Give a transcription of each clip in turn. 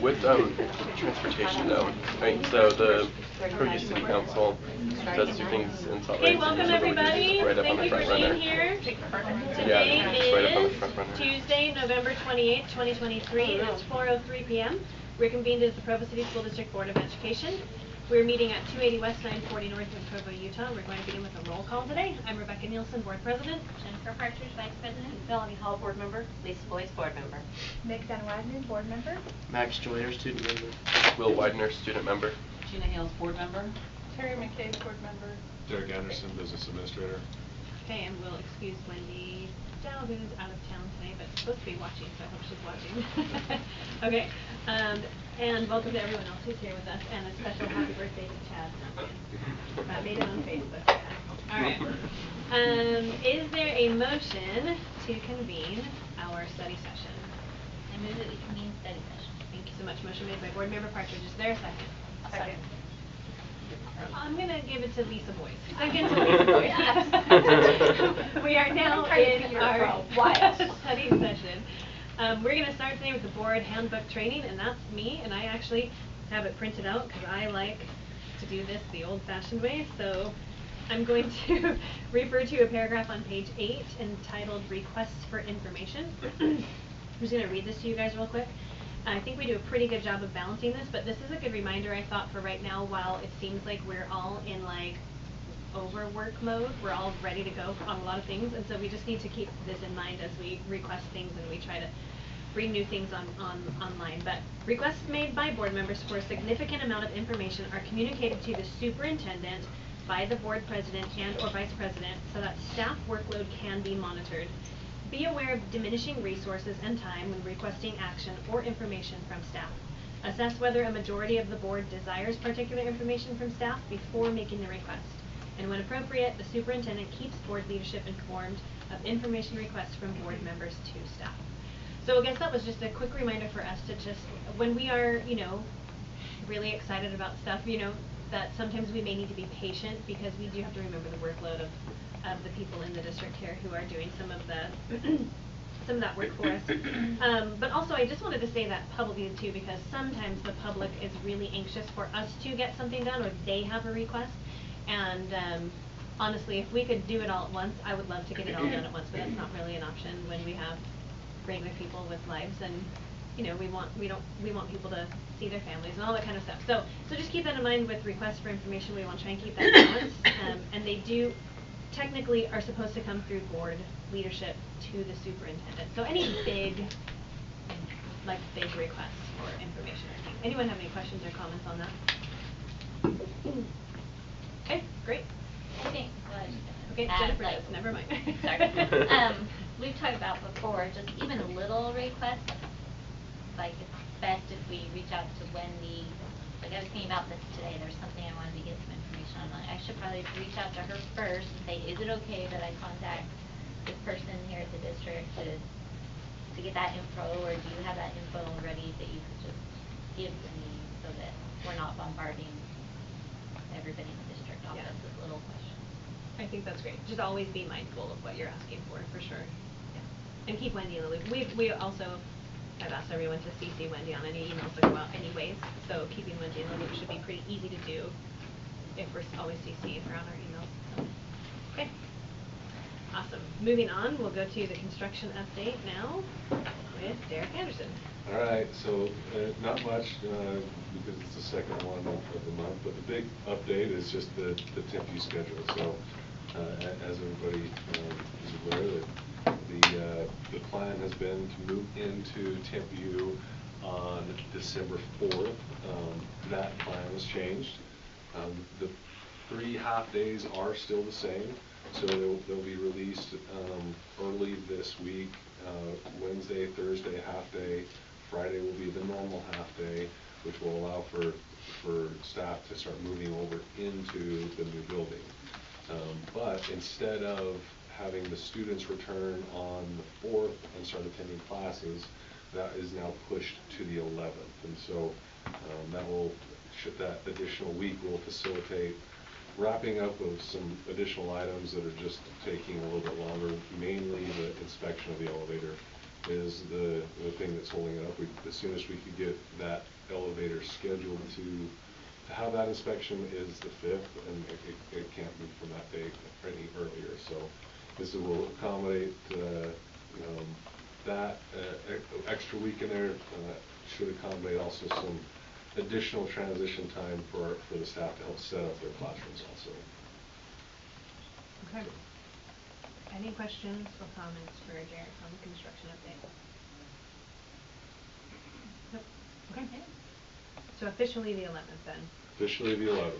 With transportation though, right? So the previous city council does do things in Salt Lake. Hey, welcome everybody. Right Thank you for being here. Today is Tuesday, November 28th, 2023. It's 4:03 p.m. We're convened as the Provo City School District Board of Education. We're meeting at 280 West 940 North in Provo, Utah. We're going to begin with a roll call today. I'm Rebecca Nielsen, Board President. Jennifer Partridge, Vice President. Melanie Hall, Board Member. Lisa Boyce, Board Member. Meg Dunn-Wagner, Board Member. Max Joyner, Student Member. Will Widener, Student Member. Gina Hales, Board Member. Terry McKay, Board Member. Derek Anderson, Business Administrator. Okay, and we'll excuse Wendy Dow, who's out of town today, but supposed to be watching, so I hope she's watching. Okay, and welcome to everyone else who's here with us, and a special happy birthday to Chad. I made it on Facebook. All right. Is there a motion to convene our study session? I move that we convene study session. Thank you so much. Motion made by Board Member Partridge. Is there a second? Second. I'm going to give it to Lisa Boyce. Second to Lisa Boyce. We are now in our study session. We're going to start today with the board handbook training, and that's me, and I actually have it printed out because I like to do this the old-fashioned way. So I'm going to refer to a paragraph on page 8 entitled Requests for Information. I'm just going to read this to you guys real quick. I think we do a pretty good job of balancing this, but this is a good reminder, I thought, for right now, while it seems like we're all in like overwork mode, we're all ready to go on a lot of things, and so we just need to keep this in mind as we request things and we try to bring new things online. But requests made by board members for a significant amount of information are communicated to the superintendent by the board president and or vice president so that staff workload can be monitored. Be aware of diminishing resources and time when requesting action or information from staff. Assess whether a majority of the board desires particular information from staff before making the request. And when appropriate, the superintendent keeps board leadership informed of information requests from board members to staff. So I guess that was just a quick reminder for us to just, when we are, really excited about stuff, that sometimes we may need to be patient because we do have to remember the workload of the people in the district here who are doing some of that work for us. But also I just wanted to say that publicly too, because sometimes the public is really anxious for us to get something done, or they have a request. And honestly, if we could do it all at once, I would love to get it all done at once, but that's not really an option when we have regular people with lives, and we want people to see their families and all that kind of stuff. So just keep that in mind with requests for information. We want to try and keep that balanced, and they do technically are supposed to come through board leadership to the superintendent. So any big requests for information. Anyone have any questions or comments on that? Okay, great. I think, okay, Jennifer does, never mind. Sorry. We've talked about before, just even a little request, like it's best if we reach out to Wendy. Like I was thinking about this today, there's something I wanted to get some information on. I should probably reach out to her first and say, is it okay that I contact this person here at the district to get that info, or do you have that info already that you could just give to me so that we're not bombarding everybody in the district office with little questions? I think that's great. Just always be mindful of what you're asking for sure. Yeah. And keep Wendy in the loop. We also I've asked everyone to CC Wendy on any emails that go out anyways, so keeping Wendy in the loop should be pretty easy to do if we're always CCing her on our emails. So. Okay. Awesome. Moving on, we'll go to the construction update now with Derek Anderson. All right, so not much because it's the second one of the month, but the big update is just the TIMPU schedule. So as everybody is aware, that the plan has been to move into TIMPU on December 4th. That plan has changed. The 3 half days are still the same, so they'll be released early this week. Wednesday, Thursday, half day. Friday will be the normal half day, which will allow for staff to start moving over into the new building. But instead of having the students return on the 4th and start attending classes, that is now pushed to the 11th. And so that additional week will facilitate wrapping up of some additional items that are just taking a little bit longer, mainly the inspection of the elevator is the thing that's holding it up. As soon as we could get that elevator scheduled to have that inspection is the 5th, and it can't move from that date any earlier. So this will accommodate that extra week in there. Should accommodate also some additional transition time for the staff to help set up their classrooms also. Okay. Any questions or comments for Derek on the construction update? Nope. Okay. So officially the 11th then. Officially the 11th.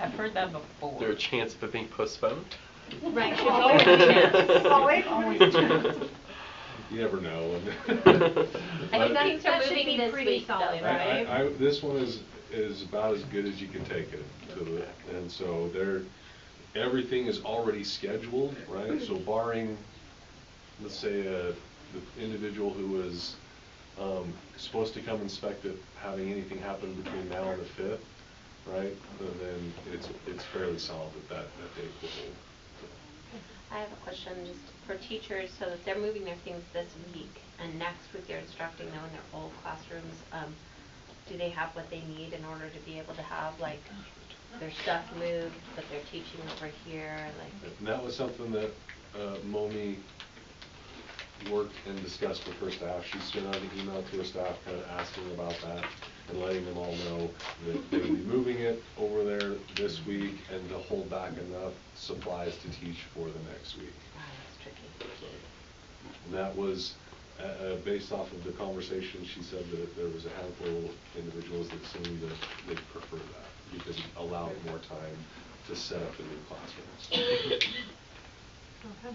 I've heard that before. Is there a chance of it being postponed? Right. Should Always always a be chance. Always a chance. You never know. I But think things are that should moving be this pretty week, though, solid, right? right? this one is about as good as you can take it. And so everything is already scheduled, right? So barring, let's say, the individual who was supposed to come inspect it, having anything happen between now and the 5th, right? And then it's fairly solid that date will hold. I have a question just for teachers, so that they're moving their things this week, and next week they're instructing them in their old classrooms. Do they have what they need in order to be able to have, like, their stuff moved, but they're teaching over here? Like, And that was something that Momi worked and discussed with her staff. She sent out an email to her staff kind of asking about that and letting them all know that they would be moving it over there this week and to hold back enough supplies to teach for the next week. wow, that's tricky. So, and that was based off of the conversation. She said that there was a handful of individuals that seemed that they prefer that because it allowed more time to set up the new classrooms. Okay.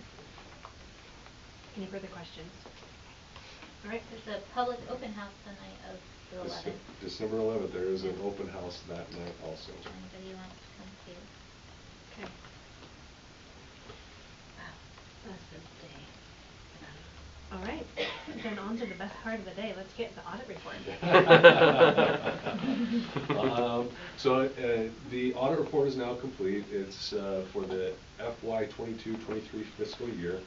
Any further questions? All right. There's a public open house the night of the 11th. December 11th, there is an open house that night also. If anybody wants to come see it. Okay. Wow, that's the day. All right, then on to the best part of the day. Let's get the audit report. So the audit report is now complete. It's for the FY 22-23 fiscal year.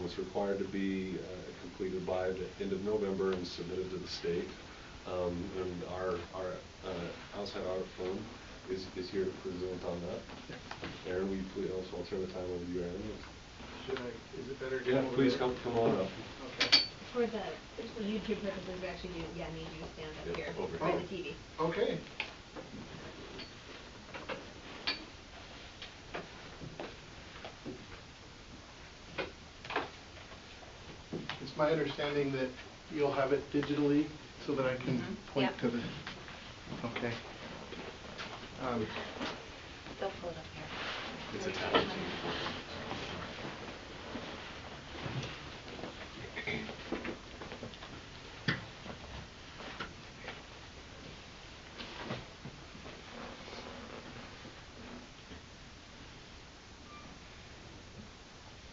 It's required to be completed by the end of November and submitted to the state. And our outside audit firm is here to present on that. Aaron, will you please, I'll turn the time over to you, Aaron. Should I, is it better to Yeah, come over please there? come on up. Okay. For the YouTube purposes, we actually need you to stand up Yeah, here over by here. the TV. Okay. It's my understanding that you'll have it digitally so that I can point Yep. to the, okay. They'll pull it up here. It's attached.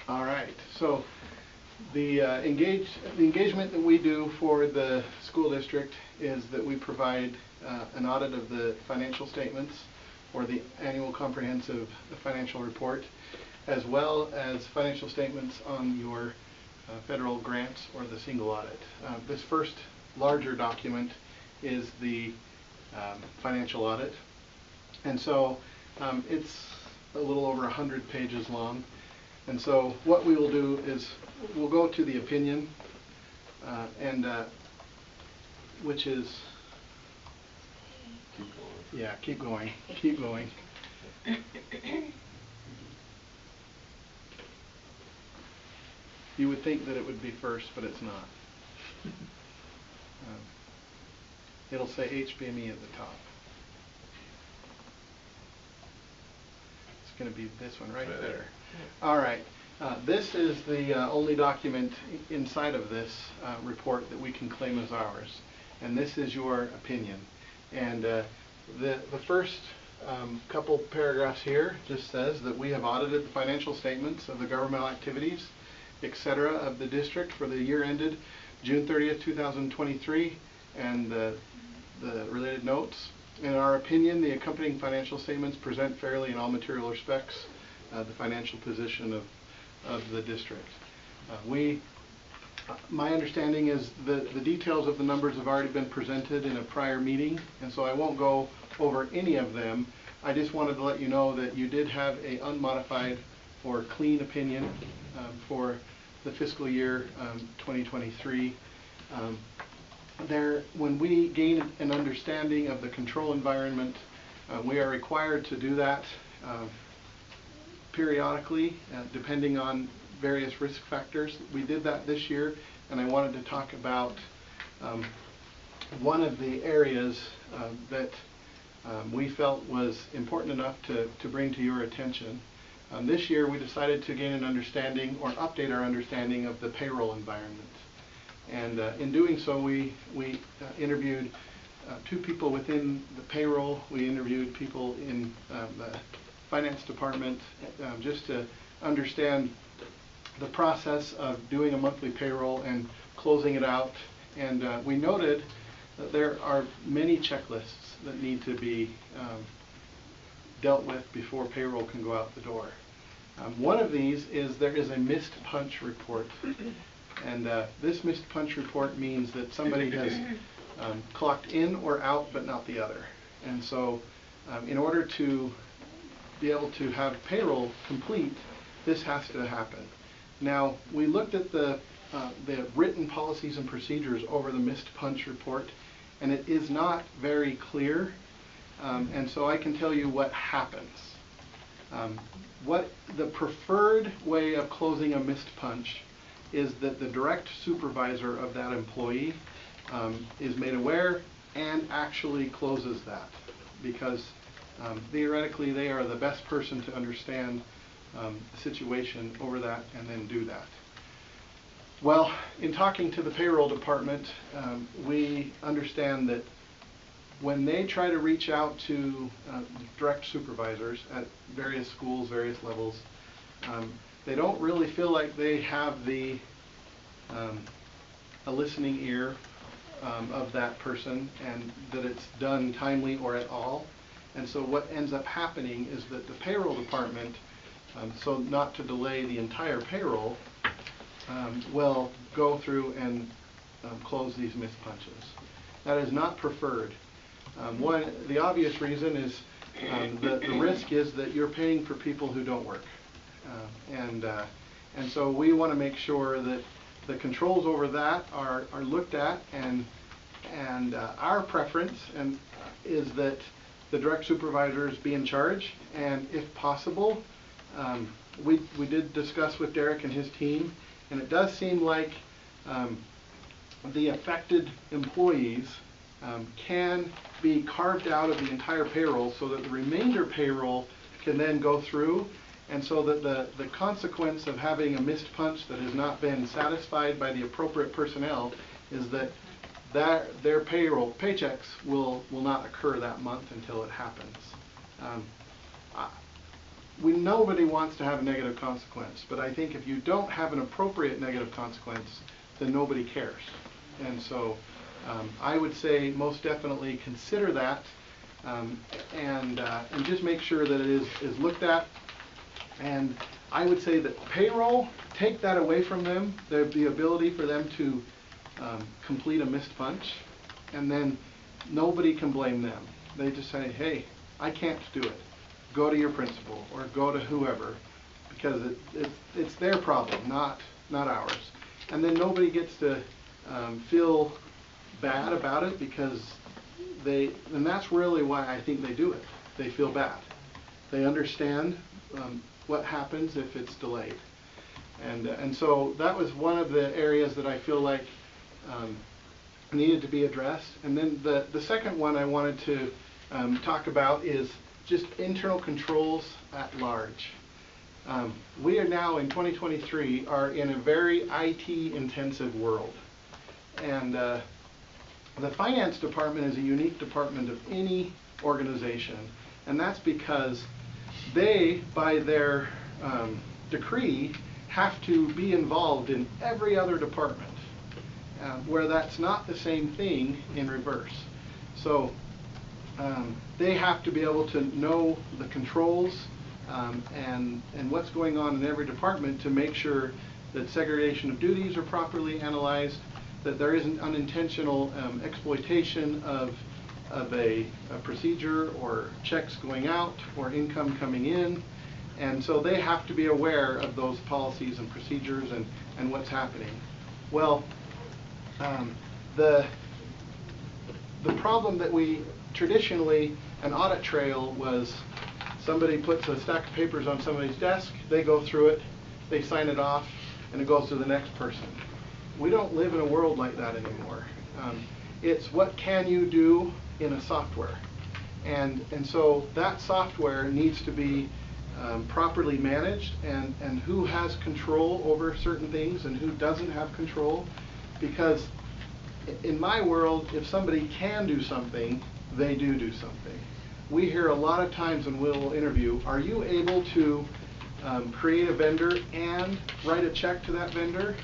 All right, so the engagement that we do for the school district is that we provide an audit of the financial statements or the annual comprehensive financial report, as well as financial statements on your federal grants or the single audit. This first larger document is the financial audit, and so it's a little over 100 pages long. And so what we will do is we'll go to the opinion, which is, Keep going. yeah, keep going, keep going. You would think that it would be first, but it's not. It'll say HBME at the top. It's going to be this one right Right there. there. All right. This is the only document inside of this report that we can claim as ours. And this is your opinion. And the first couple paragraphs here just says that we have audited the financial statements of the governmental activities, etc., of the district for the year ended June 30th, 2023, and the related notes. In our opinion, the accompanying financial statements present fairly in all material respects the financial position of the district. We My understanding is that the details of the numbers have already been presented in a prior meeting, and so I won't go over any of them. I just wanted to let you know that you did have a unmodified or clean opinion for the fiscal year 2023. When we gain an understanding of the control environment, we are required to do that periodically, depending on various risk factors. We did that this year, and I wanted to talk about one of the areas that we felt was important enough to bring to your attention. This year we decided to gain an understanding or update our understanding of the payroll environment. And in doing so, we interviewed 2 people within the payroll. We interviewed people in the finance department just to understand the process of doing a monthly payroll and closing it out. And we noted that there are many checklists that need to be dealt with before payroll can go out the door. One of these is there is a missed punch report. And this missed punch report means that somebody has clocked in or out, but not the other. And so in order to be able to have payroll complete, this has to happen. Now, we looked at the written policies and procedures over the missed punch report, and it is not very clear. And so I can tell you what happens. What the preferred way of closing a missed punch is that the direct supervisor of that employee is made aware and actually closes that, because theoretically they are the best person to understand the situation over that and then do that. Well, in talking to the payroll department, we understand that when they try to reach out to direct supervisors at various schools, various levels, they don't really feel like they have a listening ear of that person, and that it's done timely or at all. And so what ends up happening is that the payroll department, so not to delay the entire payroll, will go through and close these missed punches. That is not preferred. The obvious reason is the risk is that you're paying for people who don't work. And so we want to make sure that the controls over that are looked at, and our preference is that the direct supervisors be in charge, and if possible, we did discuss with Derek and his team, and it does seem like the affected employees can be carved out of the entire payroll so that the remainder payroll can then go through, and so that the consequence of having a missed punch that has not been satisfied by the appropriate personnel is that their payroll paychecks will not occur that month until it happens. Nobody wants to have a negative consequence, but I think if you don't have an appropriate negative consequence, then nobody cares. And so I would say most definitely consider that, and just make sure that it is looked at. And I would say that payroll, take that away from them, the ability for them to complete a missed punch, and then nobody can blame them. They just say, hey, I can't do it. Go to your principal or go to whoever, because it's their problem, not ours. And then nobody gets to feel bad about it, because and that's really why I think they do it. They feel bad. They understand what happens if it's delayed. And so that was one of the areas that I feel like needed to be addressed. And then the second one I wanted to talk about is just internal controls at large. We are now in 2023 are in a very IT intensive world. And the finance department is a unique department of any organization, and that's because they, by their decree, have to be involved in every other department, where that's not the same thing in reverse. So they have to be able to know the controls and what's going on in every department to make sure that segregation of duties are properly analyzed, that there isn't unintentional exploitation of a procedure or checks going out or income coming in. And so they have to be aware of those policies and procedures and what's happening. Well, the problem that we traditionally, an audit trail was somebody puts a stack of papers on somebody's desk, they go through it, they sign it off, and it goes to the next person. We don't live in a world like that anymore. It's what can you do in a software. And so that software needs to be properly managed, and who has control over certain things and who doesn't have control. Because in my world, if somebody can do something, they do something. We hear a lot of times when we'll interview, are you able to create a vendor and write a check to that vendor?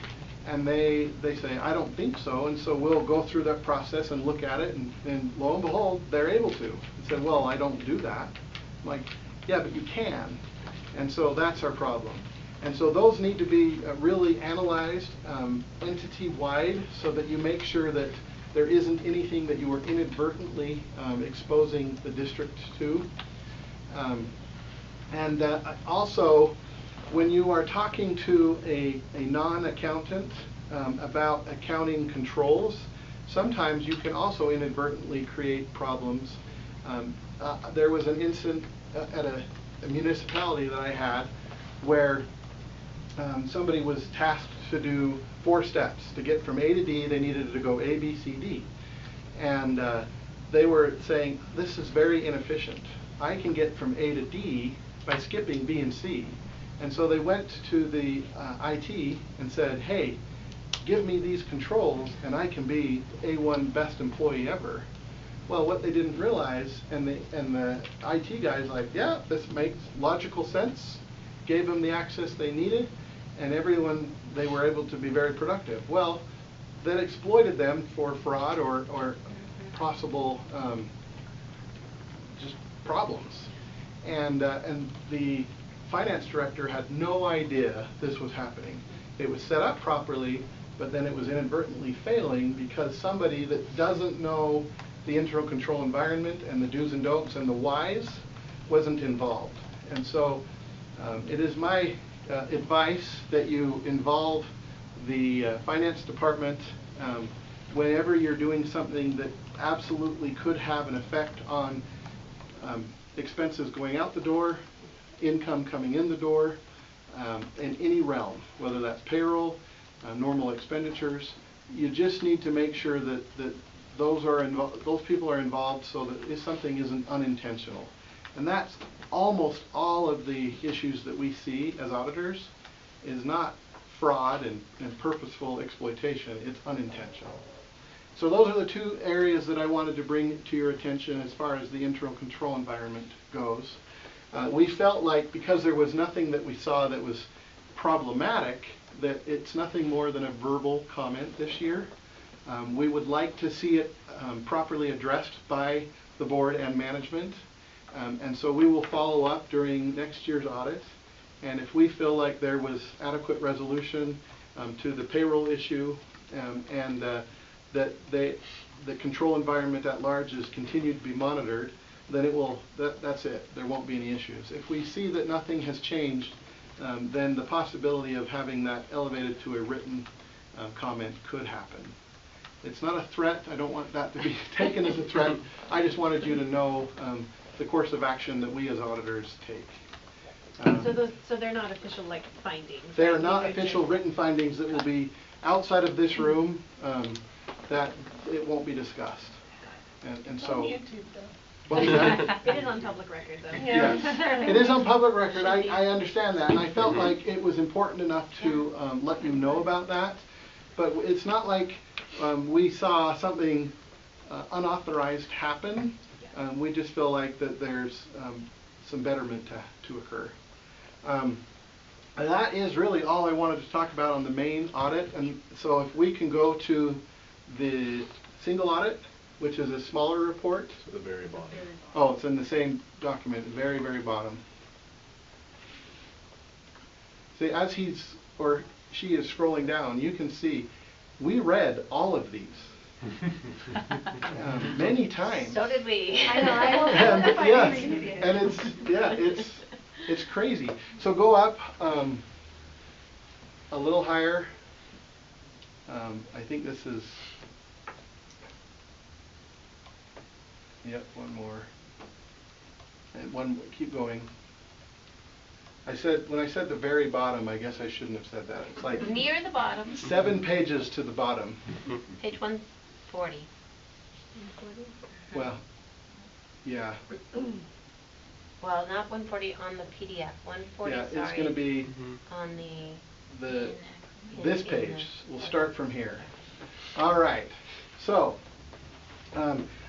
And they say, I don't think so. And so we'll go through that process and look at it, and lo and behold, they're able to. And say, well, I don't do that. I'm like, yeah, but you can. And so that's our problem. And so those need to be really analyzed entity-wide, so that you make sure that there isn't anything that you are inadvertently exposing the district to. Also, when you are talking to a non-accountant about accounting controls, sometimes you can also inadvertently create problems. There was an incident at a municipality that I had where somebody was tasked to do 4 steps. To get from A to D, they needed to go A, B, C, D. And they were saying, this is very inefficient. I can get from A to D by skipping B and C. And so they went to the IT and said, hey, give me these controls and I can be A1 best employee ever. Well, what they didn't realize, and the IT guy's like, yeah, this makes logical sense, gave them the access they needed, and everyone, they were able to be very productive. Well, that exploited them for fraud or possible just problems. And the finance director had no idea this was happening. It was set up properly, but then it was inadvertently failing because somebody that doesn't know the internal control environment and the do's and don'ts and the whys wasn't involved. And so it is my advice that you involve the finance department whenever you're doing something that absolutely could have an effect on expenses going out the door, income coming in the door, in any realm, whether that's payroll, normal expenditures. You just need to make sure that those people are involved, so that if something isn't unintentional. And that's almost all of the issues that we see as auditors, is not fraud and purposeful exploitation, it's unintentional. So those are the 2 areas that I wanted to bring to your attention as far as the internal control environment goes. We felt like because there was nothing that we saw that was problematic, that it's nothing more than a verbal comment this year. We would like to see it properly addressed by the board and management. And so we will follow up during next year's audit. And if we feel like there was adequate resolution to the payroll issue and that the control environment at large is continued to be monitored, then that's it. There won't be any issues. If we see that nothing has changed, then the possibility of having that elevated to a written comment could happen. It's not a threat. I don't want that to be taken as a threat. I just wanted you to know the course of action that we as auditors take. So they're not official findings? They are right? not official written findings that will be outside of this room, that it won't be discussed. And so. On YouTube, though. What's that? It is on public record, though. Yes, it is on public record. I understand that, and I felt like it was important enough to let you know about that. But it's not like we saw something unauthorized happen. We just feel like that there's some betterment to occur. And that is really all I wanted to talk about on the main audit. And so if we can go to the single audit, which is a smaller report. To the very bottom. Oh, it's in the same document, very bottom. See, as she is scrolling down, you can see we read all of these. Many times. So did we. I know, I will And, if I yes, read it. and it's crazy. So go up a little higher. I think this is, yep, one more. And one, keep going. When I said the very bottom, I guess I shouldn't have said that. It's like Near the bottom. 7 pages to the bottom. Page 140. Well, yeah. Well, not 140 on the PDF. 140, Yeah, sorry. it's going to be on this page. We'll start from here. All right. So,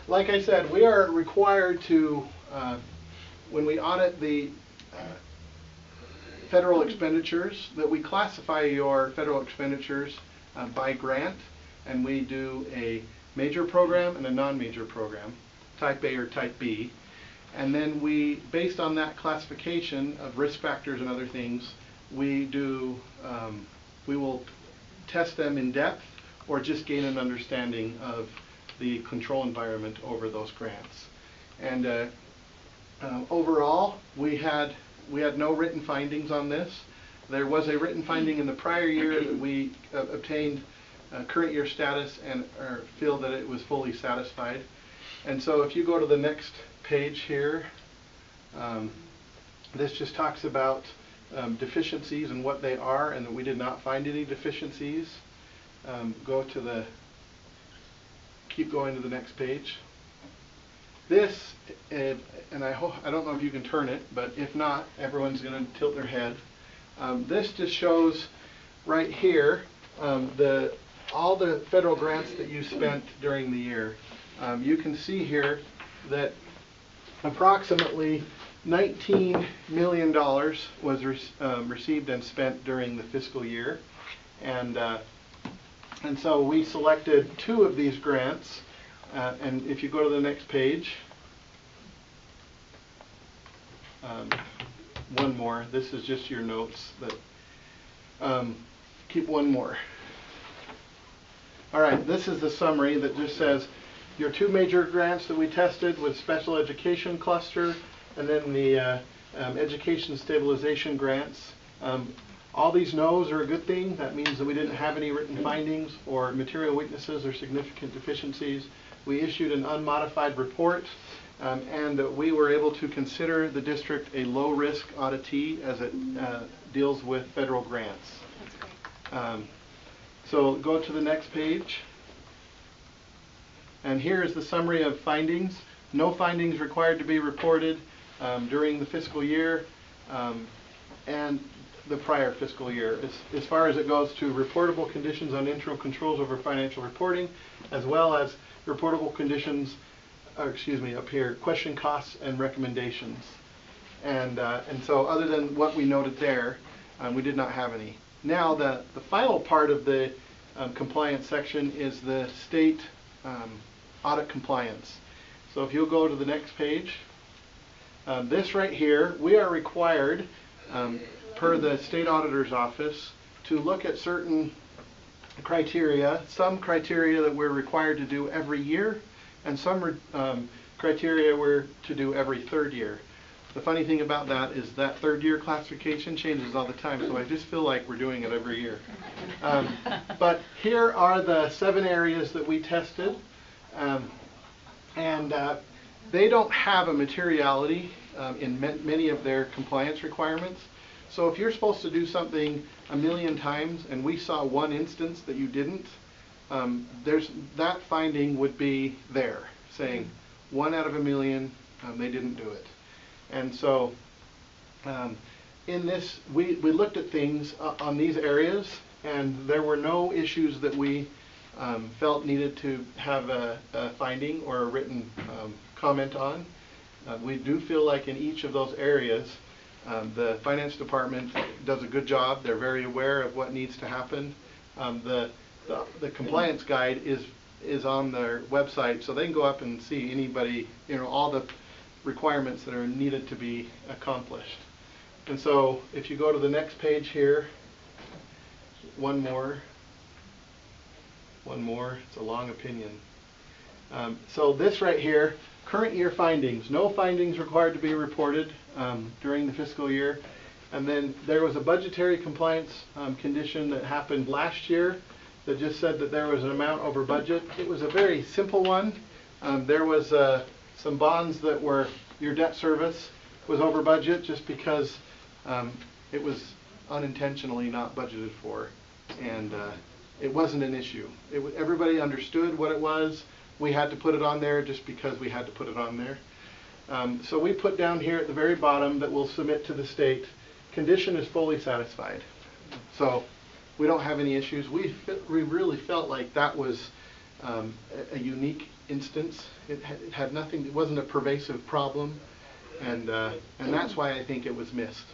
like I said, we are required to, when we audit the federal expenditures, that we classify your federal expenditures by grant, and we do a major program and a non-major program, type A or type B. And then we, based on that classification of risk factors and other things, we will test them in depth or just gain an understanding of the control environment over those grants. And overall, we had no written findings on this. There was a written finding in the prior year that we obtained current year status and feel that it was fully satisfied. And so if you go to the next page here, this just talks about deficiencies and what they are, and that we did not find any deficiencies. Keep going to the next page. This, and I don't know if you can turn it, but if not, everyone's going to tilt their head. This just shows right here all the federal grants that you spent during the year. You can see here that approximately $19 million was received and spent during the fiscal year, and so we selected 2 of these grants. And if you go to the next page, one more. This is just your notes. Keep one more. All right, this is the summary that just says your 2 major grants that we tested with special education cluster, and then the education stabilization grants. All these no's are a good thing. That means that we didn't have any written findings or material weaknesses or significant deficiencies. We issued an unmodified report, and we were able to consider the district a low-risk auditee as it deals with federal grants. That's great. So go to the next page. And here is the summary of findings. No findings required to be reported during the fiscal year and the prior fiscal year, as far as it goes to reportable conditions on internal controls over financial reporting, as well as reportable conditions, up here, question costs and recommendations. And so other than what we noted there, we did not have any. Now the final part of the compliance section is the state audit compliance. So if you'll go to the next page, this right here, we are required per the state auditor's office to look at certain criteria, some criteria that we're required to do every year, and some criteria we're to do every 3rd year. The funny thing about that is that 3rd year classification changes all the time, so I just feel like we're doing it every year. But here are the 7 areas that we tested, and they don't have a materiality in many of their compliance requirements. So if you're supposed to do something 1,000,000 times and we saw one instance that you didn't, that finding would be there, saying 1 out of 1,000,000, they didn't do it. And so in this, we looked at things on these areas, and there were no issues that we felt needed to have a finding or a written comment on. We do feel like in each of those areas, the finance department does a good job. They're very aware of what needs to happen. The compliance guide is on their website, so they can go up and see anybody, all the requirements that are needed to be accomplished. And so if you go to the next page here, one more. It's a long opinion. So this right here, current year findings. No findings required to be reported during the fiscal year. And then there was a budgetary compliance condition that happened last year that just said that there was an amount over budget. It was a very simple one. There was some bonds that were, your debt service was over budget just because it was unintentionally not budgeted for, and it wasn't an issue. Everybody understood what it was. We had to put it on there just because we had to put it on there. So we put down here at the very bottom that we'll submit to the state, condition is fully satisfied. So we don't have any issues. We really felt like that was a unique instance. It had nothing, it wasn't a pervasive problem, and that's why I think it was missed.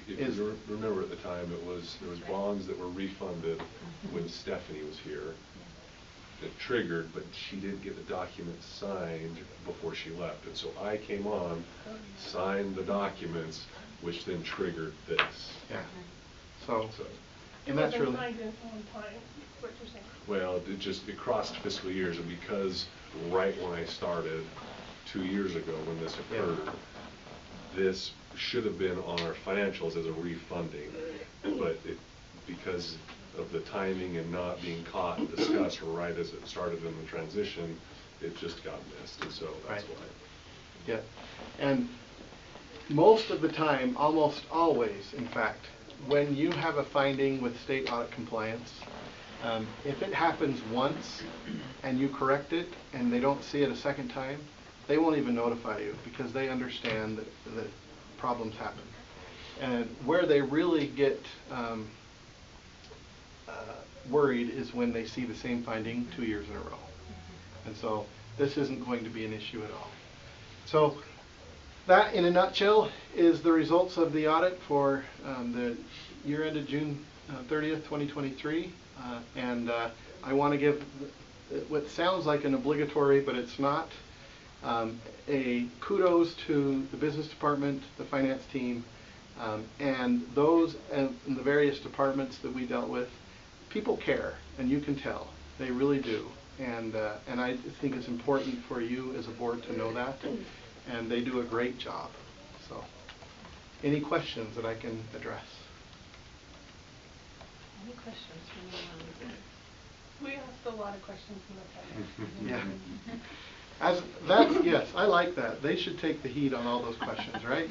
If you remember at the time, there was bonds that were refunded when Stephanie was here. It triggered, but she didn't get the document signed before she left. And so I came on, signed the documents, which then triggered this. Yeah. So It and that's wasn't really, signed in on time, is what you're saying. Well, it crossed fiscal years, and because right when I started 2 years ago when this occurred, this should have been on our financials as a refunding, but because of the timing and not being caught and discussed right as it started in the transition, it just got missed, and so that's why. yeah. And most of the time, almost always, in fact, when you have a finding with state audit compliance, if it happens once and you correct it and they don't see it a second time, they won't even notify you because they understand that problems happen. And where they really get worried is when they see the same finding 2 years in a row. And so this isn't going to be an issue at all. So that, in a nutshell, is the results of the audit for the year ended June 30th, 2023. And I want to give what sounds like an obligatory, but it's not, a kudos to the business department, the finance team, and those in the various departments that we dealt with. People care, and you can tell. They really do. And I think it's important for you as a board to know that. And they do a great job. So, any questions that I can address? Any questions from anyone? We asked a lot of questions in the past. Yeah. Yes, I like that. They should take the heat on all those questions, right?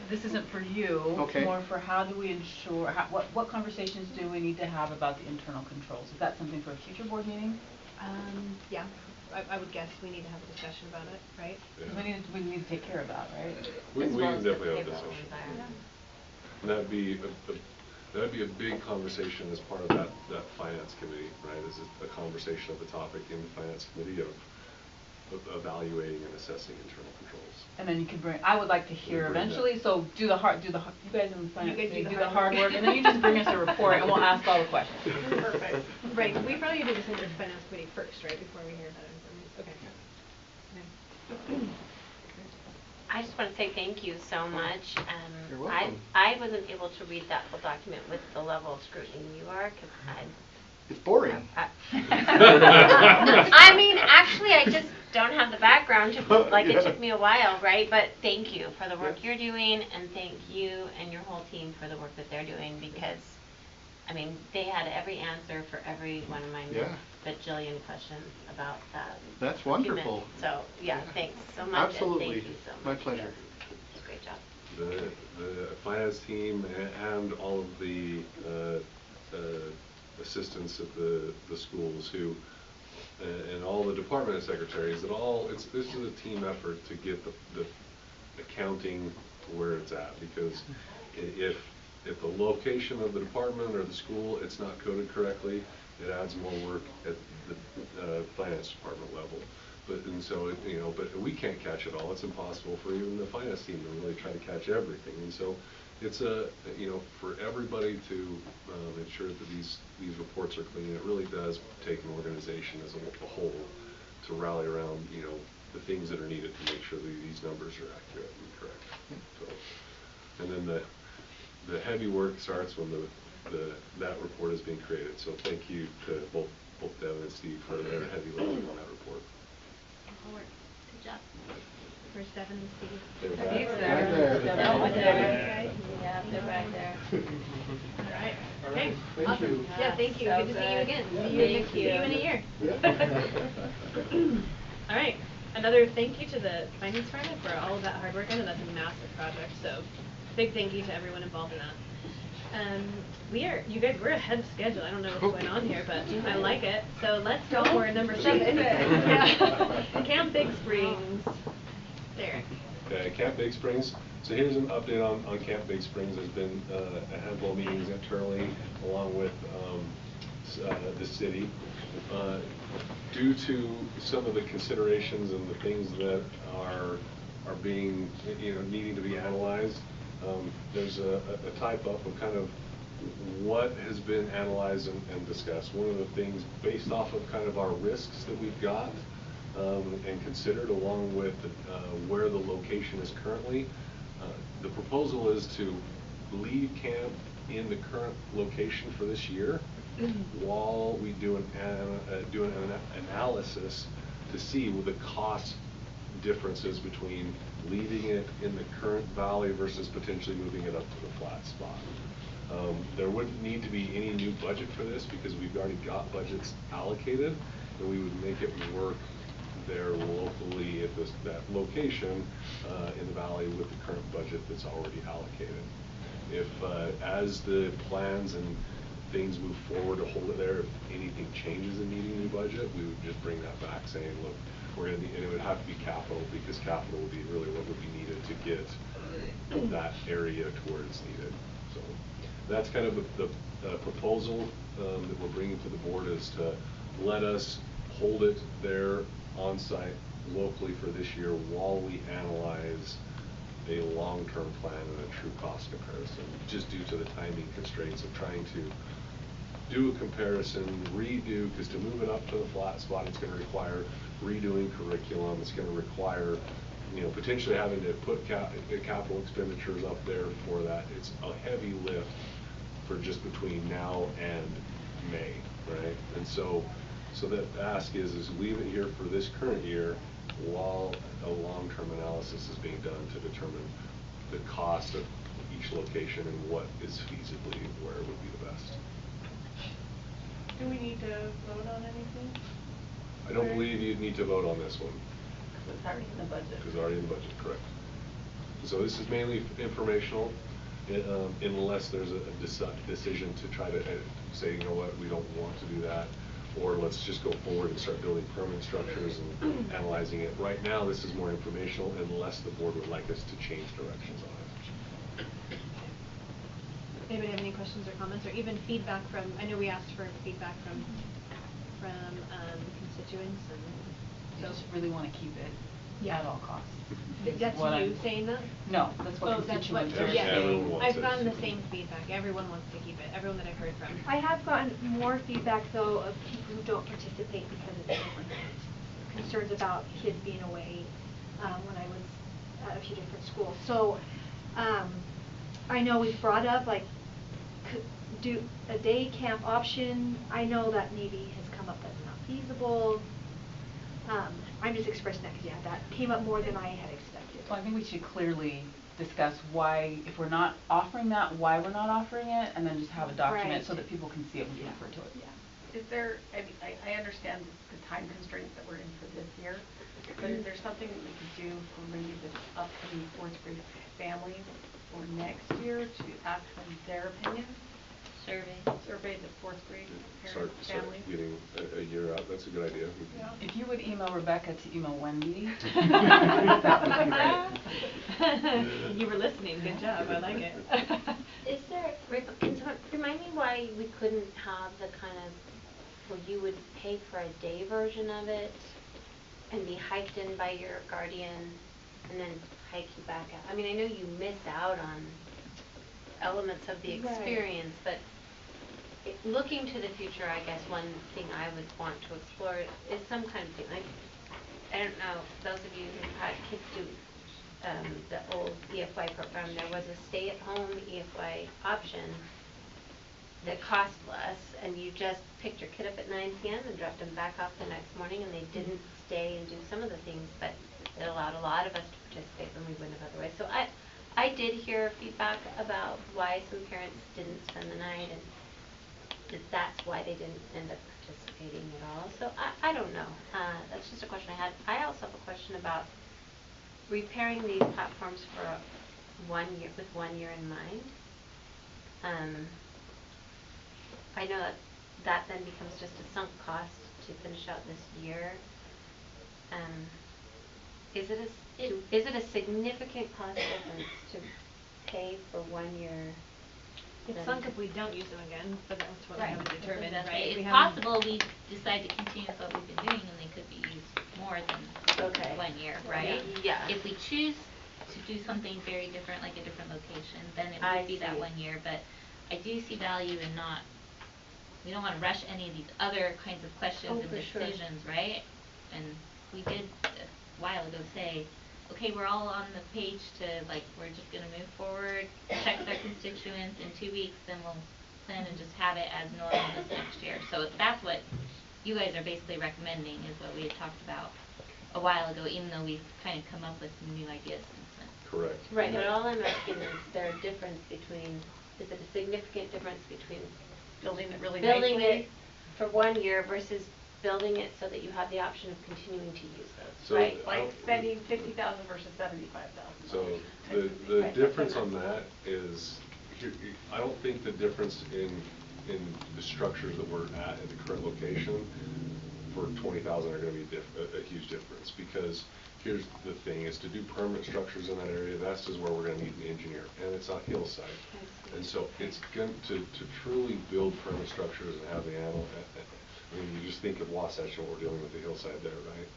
This isn't for you. Okay. It's more for how do we ensure, what conversations do we need to have about the internal controls? Is that something for a future board meeting? Yeah, I would guess we need to have a discussion about it, right? Because we need to take care of that, right? We As well can as the definitely have a payroll discussion. environment. And that'd be a big conversation as part of that finance committee, right? Is a conversation of the topic in the finance committee of evaluating and assessing internal controls. And then you can bring, I would like to hear eventually, so you guys in the finance committee do the hard work, and then you just bring us a report and we'll ask all the questions. Perfect. Right, we probably do this in the finance committee first, right, before we hear that information. Okay. I just want to say thank you so much. You're welcome. I wasn't able to read that whole document with the level of scrutiny you are, because It's boring. I mean, actually, I just don't have the background to, like, it took me a while, right? But thank you for the work you're doing, and thank you and your whole team for the work that they're doing, because, I mean, they had every answer for every one of my bajillion questions about that. That's wonderful. So, yeah, thanks so much. Absolutely. And thank you so much. My pleasure. Great job. The finance team and all of the assistants at the schools who and all the department secretaries, this is a team effort to get the accounting where it's at, because if the location of the department or the school, it's not coded correctly, it adds more work at the finance department level. But we can't catch it all. It's impossible for even the finance team to really try to catch everything. And so it's for everybody to ensure that these reports are clean. It really does take an organization as a whole to rally around the things that are needed to make sure that these numbers are accurate and correct. So, and then the heavy work starts when that report is being created. So thank you to both Devin and Steve for their heavy lifting on that report. Good job. Where's Devin and Steve? They're back. Steve's Right there. there. No, Oh, there. okay. Yeah, they're right there. All right. All Okay. right. Thank Awesome. you. Yeah, thank you. So Good to see you good. again. Thank See you in a you. year. Yeah. All right. Another thank you to the finance department for all of that hard work. I know that's a massive project, so big thank you to everyone involved in that. You guys, we're ahead of schedule. I don't know what's going on here, but I like it. So let's go for number 7. Yeah. Camp Big Springs. Derek. Okay, Camp Big Springs. So here's an update on Camp Big Springs. There's been a handful of meetings internally along with the city. Due to some of the considerations and the things that are being, needing to be analyzed, there's a type up of kind of what has been analyzed and discussed. One of the things based off of kind of our risks that we've got and considered along with where the location is currently, the proposal is to leave camp in the current location for this year while we do an analysis to see what the cost differences between leaving it in the current valley versus potentially moving it up to the flat spot. There wouldn't need to be any new budget for this because we've already got budgets allocated, and we would make it work there locally at that location in the valley with the current budget that's already allocated. If as the plans and things move forward to hold it there, if anything changes in needing new budget, we would just bring that back saying, look, we're going to need, and it would have to be capital because capital would be really what would be needed to get that area to where it's needed. So that's kind of the proposal that we're bringing to the board, is to let us hold it there on site locally for this year while we analyze a long-term plan and a true cost comparison, just due to the timing constraints of trying to do a comparison, redo, because to move it up to the flat spot, it's going to require redoing curriculum. It's going to require, potentially having to put capital expenditures up there for that. It's a heavy lift for just between now and May, right? And so that ask is leave it here for this current year while a long-term analysis is being done to determine the cost of each location and what is feasibly where it would be the best. Do we need to vote on anything? I don't believe you'd need to vote on this one. Because it's already in the budget. Because it's already in the budget, correct. So this is mainly informational, unless there's a decision to try to say, you know what, we don't want to do that, or let's just go forward and start building permanent structures and analyzing it. Right now, this is more informational, unless the board would like us to change directions on it. Anybody have any questions or comments, or even feedback from? I know we asked for feedback from constituents, and I just really want to keep it at all costs. That's what you I'm saying that? No, that's what That's what, constituents are yeah. Everyone wants I've it. gotten the same feedback. Everyone wants to keep it. Everyone that I've heard from. I have gotten more feedback though of people who don't participate because it's different. Concerns about kids being away when I was at a few different schools. So I know we've brought up do a day camp option. I know that maybe has come up that's not feasible. I'm just expressing that because that came up more than I had expected. So I think we should clearly discuss why, if we're not offering that, why we're not offering it, and then just have a document Right. so that people can see it when you refer to it. Is there, I understand the time constraints that we're in for this year, but is there something that we could do for maybe the upcoming fourth grade families for next year to ask them their opinion? Survey the fourth grade Start families? getting a year out. That's a good idea. Yeah. If you would email Rebecca to email Wendy, that would be great. You were listening. Good job. I like it. Is there, can someone remind me why we couldn't have the kind of, where you would pay for a day version of it and be hiked in by your guardian and then hike you back out? I mean, I know you miss out on elements of the Right. experience, but looking to the future, I guess one thing I would want to explore is some kind of thing, like, I don't know, those of you who've had kids do the old EFY program, there was a stay-at-home EFY option that cost less, and you just picked your kid up at 9 p.m. and dropped them back off the next morning, and they didn't stay and do some of the things, but it allowed a lot of us to participate when we wouldn't have otherwise. So I did hear feedback about why some parents didn't spend the night, and that's why they didn't end up participating at all. So I don't know. That's just a question I had. I also have a question about repairing these platforms for 1 year, with 1 year in mind. I know that then becomes just a sunk cost to finish out this year. Is it a significant cost difference to pay for 1 year? It's sunk if we don't use them again, but that's what we haven't determined, That's right? It's possible we decide to continue with what we've been doing and they could be used more than 1 year, right? Yeah. If we choose to do something very different, like a different location, then it would be that 1 year. But I do see value in not, we don't want to rush any of these other kinds of questions and decisions, right? And we did a while ago say, okay, we're all on the page to, like, we're just going to move forward, check with our constituents in 2 weeks, then we'll plan and just have it as normal this next year. So if that's what you guys are basically recommending, is what we had talked about a while ago, even though we've kind of come up with some new ideas since then. Correct. Right, but all I'm asking is there a difference between, is it a significant difference between Building it really building nicely. it for 1 year versus building it so that you have the option of continuing to use those, So right? Like spending $50,000 versus $75,000. So the difference on that is, I don't think the difference in the structures that we're at the current location for 20,000 are going to be a huge difference, because here's the thing, is to do permanent structures in that area, that's just where we're going to need an engineer, and it's on hillside. And so it's going to truly build permanent structures and have the animal, I mean, you just think of Wasatch and we're dealing with the hillside there, right?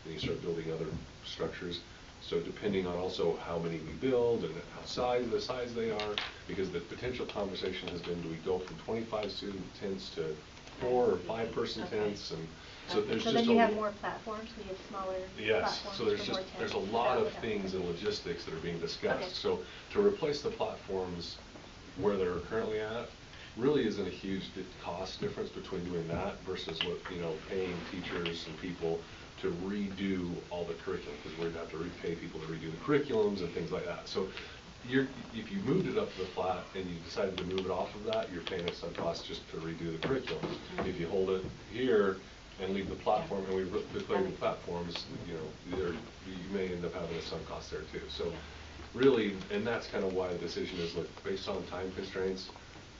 And you start building other structures. So depending on also how many we build and the size they are, because the potential conversation has been, do we go from 25 student tents to 4 or 5 person tents, and so there's So just then you have more platforms, we have smaller yes, platforms so there's for more just there's a tents. lot Is of that what things that- and logistics that are being discussed. Okay. So to replace the platforms where they're currently at really isn't a huge cost difference between doing that versus what, you know, paying teachers and people to redo all the curriculum, because we're going to have to repay people to redo the curriculums and things like that. So if you moved it up to the flat and you decided to move it off of that, you're paying us some cost just to redo the curriculum. If you hold it here and leave the platform, and we replace the platforms, you know, you may end up having a sunk cost there too. So really, and that's kind of why the decision is, look, based on time constraints,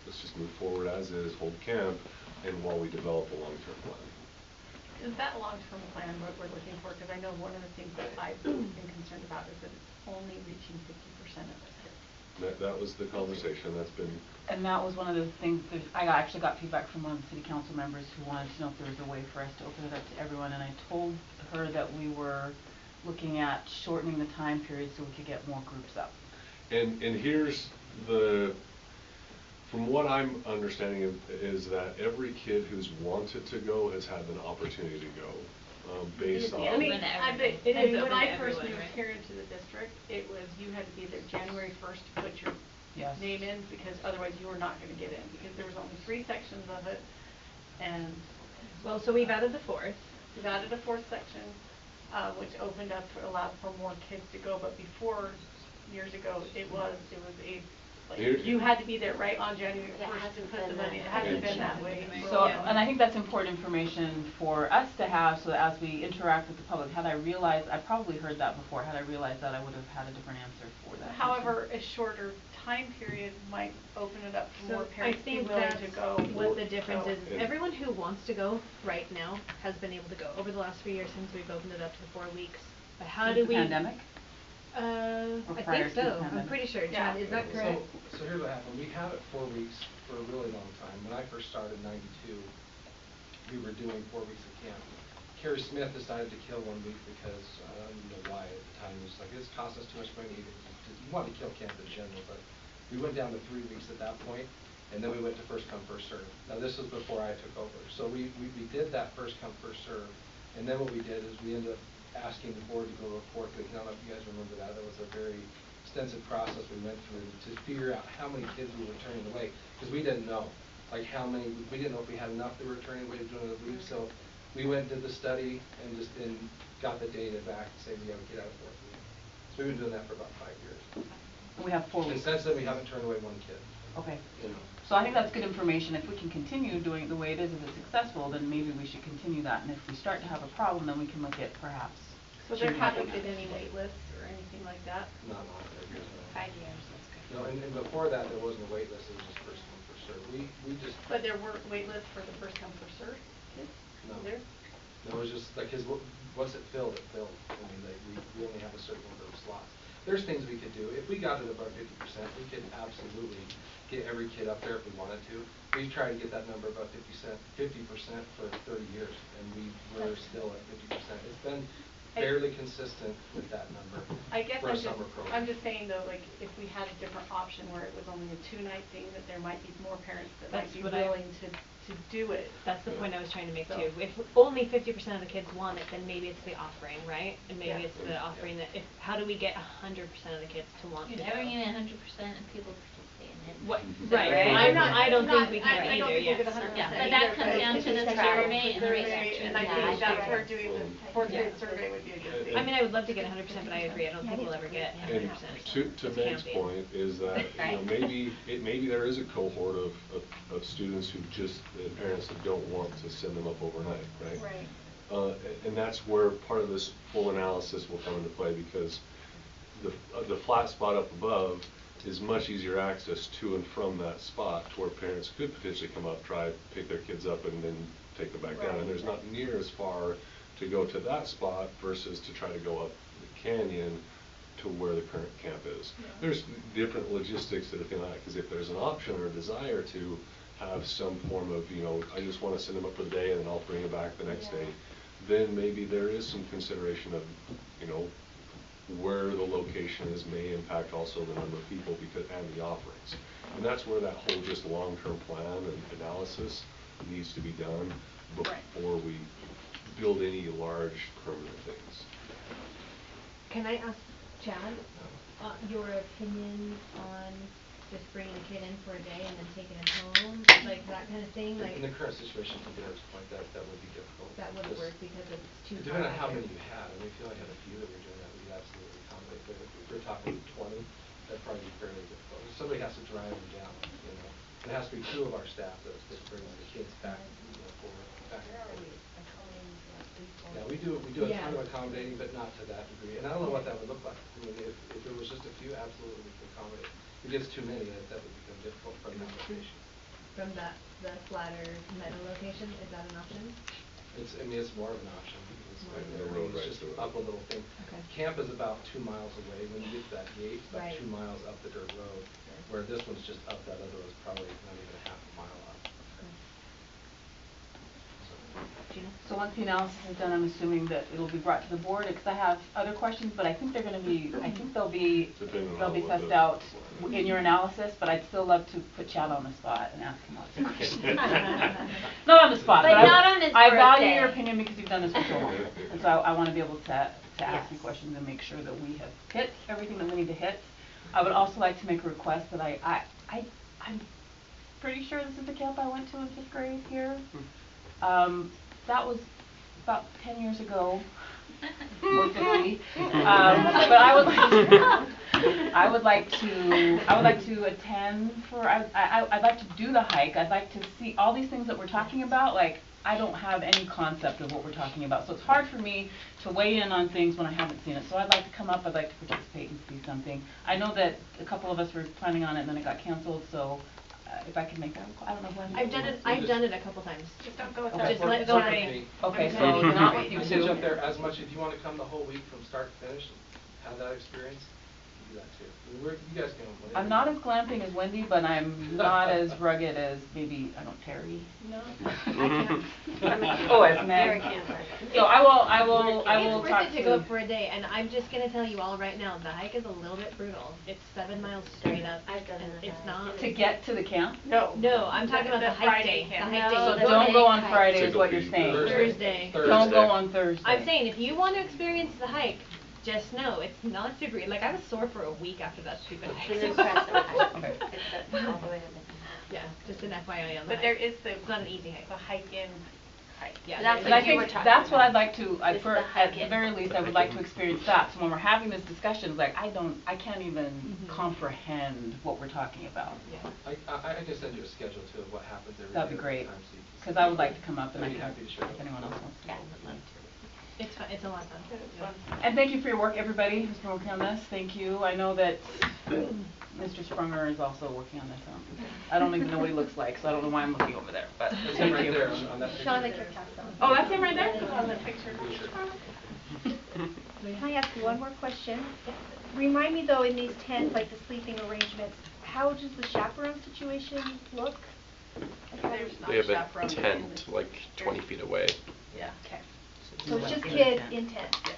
let's just move forward as is, hold camp, and while we develop a long-term plan. Is that long-term plan what we're looking for? Because I know one of the things that I've been concerned about is that it's only reaching 50% of us kids. That was the conversation that's been. And that was one of the things that I actually got feedback from one of the city council members who wanted to know if there was a way for us to open it up to everyone, and I told her that we were looking at shortening the time period so we could get more groups up. And here's the, from what I'm understanding is that every kid who's wanted to go has had an opportunity to go, based on. I mean, Open to it everyone. is, when I Open to first everyone, moved right? here into the district, it was, you had to be there January 1st to put your name in, because otherwise you were not going to get in, because there was only 3 sections of it, and. Well, so we've added the 4th. We've added a 4th section, which opened up, allowed for more kids to go, but before, years ago, it was a, like, you had to be there right on January 1st to put the money, it hasn't been that way. So, and I think that's important information for us to have, so that as we interact with the public, had I realized, I probably heard that before, had I realized that, I would have had a different answer for that. However, a shorter time period might open it up for more So I parents to be think willing that's to go. what the difference So- is. Everyone who wants to go right now has been able to go over the last 3 years since we've opened it up to the 4 weeks. But how do we? Pandemic? I prior think to the so. I'm pandemic? pretty sure. Yeah. John, is that correct? So here's what happened. We had it 4 weeks for a really long time. When I first started in '92, we were doing 4 weeks of camp. Kerry Smith decided to kill 1 week because I don't know why at the time. He was like, it's cost us too much money. He wanted to kill camp in general, but we went down to 3 weeks at that point, and then we went to first come, first serve. Now this was before I took over. So we did that first come, first serve, and then what we did is we ended up asking the board to go report, because I don't know if you guys remember that. That was a very extensive process we went through to figure out how many kids we were turning away, because we didn't know. like how many, we didn't know if we had enough that we were turning away to doing it a week, so we went and did the study and just then got the data back to say we have a kid out of 4th week. So we've been doing that for about 5 years. We have 4 And weeks. since then, we haven't turned away one kid. Okay. You know. So I think that's good information. If we can continue doing it the way it is, if it's successful, then maybe we should continue that. And if we start to have a problem, then we can look at perhaps. So there changing haven't it. been any wait lists or anything like that? Not 5 years. 5 years, that's good. No, and before that, there wasn't a wait list, it was just first come, first served. We just. But there weren't wait lists for the first come, first served kids? No. There? No, it was just like, cause once it filled, it filled. I mean, like, we only have a certain number of slots. There's things we could do. If we got it above 50%, we could absolutely get every kid up there if we wanted to. We've tried to get that number above 50% for 30 years, and we're still at 50%. It's been fairly consistent with that number I guess for a summer program. I'm just saying though, like, if we had a different option where it was only a 2-night thing, that there might be more parents that might That's be what willing to do it. That's the point I was trying to make So- too. If only 50% of the kids want it, then maybe it's the offering, right? And maybe Yeah. it's the offering that how do we get 100% of the kids to want You're to never go? gonna get 100% of people participate in it. What, Is that right, right? I don't think we can I don't either, think we'll get yes. 100% Yeah, but either, that comes down it's to the just survey and the survey, research. and I Yeah, think that's sure. where doing the 4th grade survey would be a good thing. I mean, I would love to get 100%, but I agree. I don't think we'll ever get 100%. And to It's Meg's camping. point is that, Right. maybe there is a cohort of students who just, the parents that don't want to send them up overnight, right? Right. And that's where part of this full analysis will come into play, because the flat spot up above is much easier access to and from that spot, to where parents could potentially come up, drive, pick their kids up, and then take them back down. Right. And there's not near as far to go to that spot versus to try to go up the canyon to where the current camp is. Yeah. There's different logistics that are thing like that, because if there's an option or a desire to have some form of, I just want to send them up for the day and then I'll bring them back the next day, then maybe there is some consideration of, where the location is may impact also the number of people and the offerings. And that's where that whole just long-term plan and analysis needs to be done before we build any large permanent things. Can I ask Chad your opinion on just bringing a kid in for a day and then taking him home, like that kind of thing? Like In the current situation, to Derek's point, that would be difficult. that wouldn't work because it's too far. Depending on how out many there. you had, I mean, if you only had a few that were doing that, we could absolutely accommodate. But if we're talking 20, that'd probably be fairly difficult. Somebody has to drive them down, It has to be 2 of our staff that brings the kids back, back and forth. Yeah, we do a ton of accommodating, but not to that degree. And I don't know what that would look like. I mean, if there was just a few, absolutely we could accommodate. If it gets too many, that would become difficult from that location. From the flatter meadow location, is that an option? It's more of an option. Right, the road right It's just through it. up a little thing. Okay. Camp is about 2 miles away. When you get to that gate, it's about Right. 2 miles up the dirt road, where this one's just up that other road, probably not even a half a mile up. Gina? So once the analysis is done, I'm assuming that it'll be brought to the board, because I have other questions, but I think they'll be Depending on what sussed the- out in your analysis, but I'd still love to put Chad on the spot and ask him lots of questions. Not on the spot, But but not on his I value birthday. your opinion because you've done this for so long. And so I want to be able to ask you Yes. questions and make sure that we have hit everything that we need to hit. I would also like to make a request that I'm pretty sure this is the camp I went to in 5th grade here. That was about 10 years ago, or 50. But I would like to attend I'd like to do the hike. I'd like to see all these things that we're talking about. Like, I don't have any concept of what we're talking about. So it's hard for me to weigh in on things when I haven't seen it. So I'd like to come up, I'd like to participate and see something. I know that a couple of us were planning on it and then it got canceled, so if I can make that, I don't know when. I've done it a couple times. Just don't go with Okay. that. Just let go rain. Okay, so not with you I sent two. you up there as much, if you want to come the whole week from start to finish and have that experience, you do that too. You guys can. I'm not as glamping as Wendy, but I'm not as rugged as maybe, Terry. No, Oh, as Derek Meg. can't work. So I will It's talk worth it to go up for a day, and I'm just gonna tell you all right now, the hike is a little bit brutal. It's 7 miles straight up. I've done and the it's hike. not. to get to the camp. no. No, I'm talking about the hike Friday day. camp. The hike No, day. So don't go on hike. Friday is Single what you're fee. saying. Thursday. Don't go on Thursday. I'm saying if you want to experience the hike, just know it's not super. Like I was sore for a week after that stupid hike. It's an impressive hike. Okay. It's all the way to the Yeah, just an FYI on that. But there is the. It's not an easy hike. The hike-in hike. Yeah. That's And I what you were think talking that's what about. I'd like to, It's the at the hike-in. very least, I would like to experience that. So when we're having this discussion, like, I can't even comprehend what we're talking about. Yeah. I can send you a schedule too of what happens every day. That'd be at great, the time, so you can because see. I would like to come up and I'd I be can, happy to share if anyone else wants to. Yeah, I would love to. It's fun, it's a lot of fun. It's fun. And thank you for your work, everybody who's been working on this. Thank you. I know that Mr. Sprunger is also working on this. I don't even know what he looks like, so I don't know why I'm looking over there, but There's thank him right you. there on that picture. Sean, like your castle. Oh, that's him right there? On the picture. Can I ask you one more question? Remind me though, in these tents, like the sleeping arrangements, how does the chaperone situation look? Like how There's does- not They have a chaperones in tent this. like 20 feet away. Yeah. Okay. So it's just kids in tents? Yes.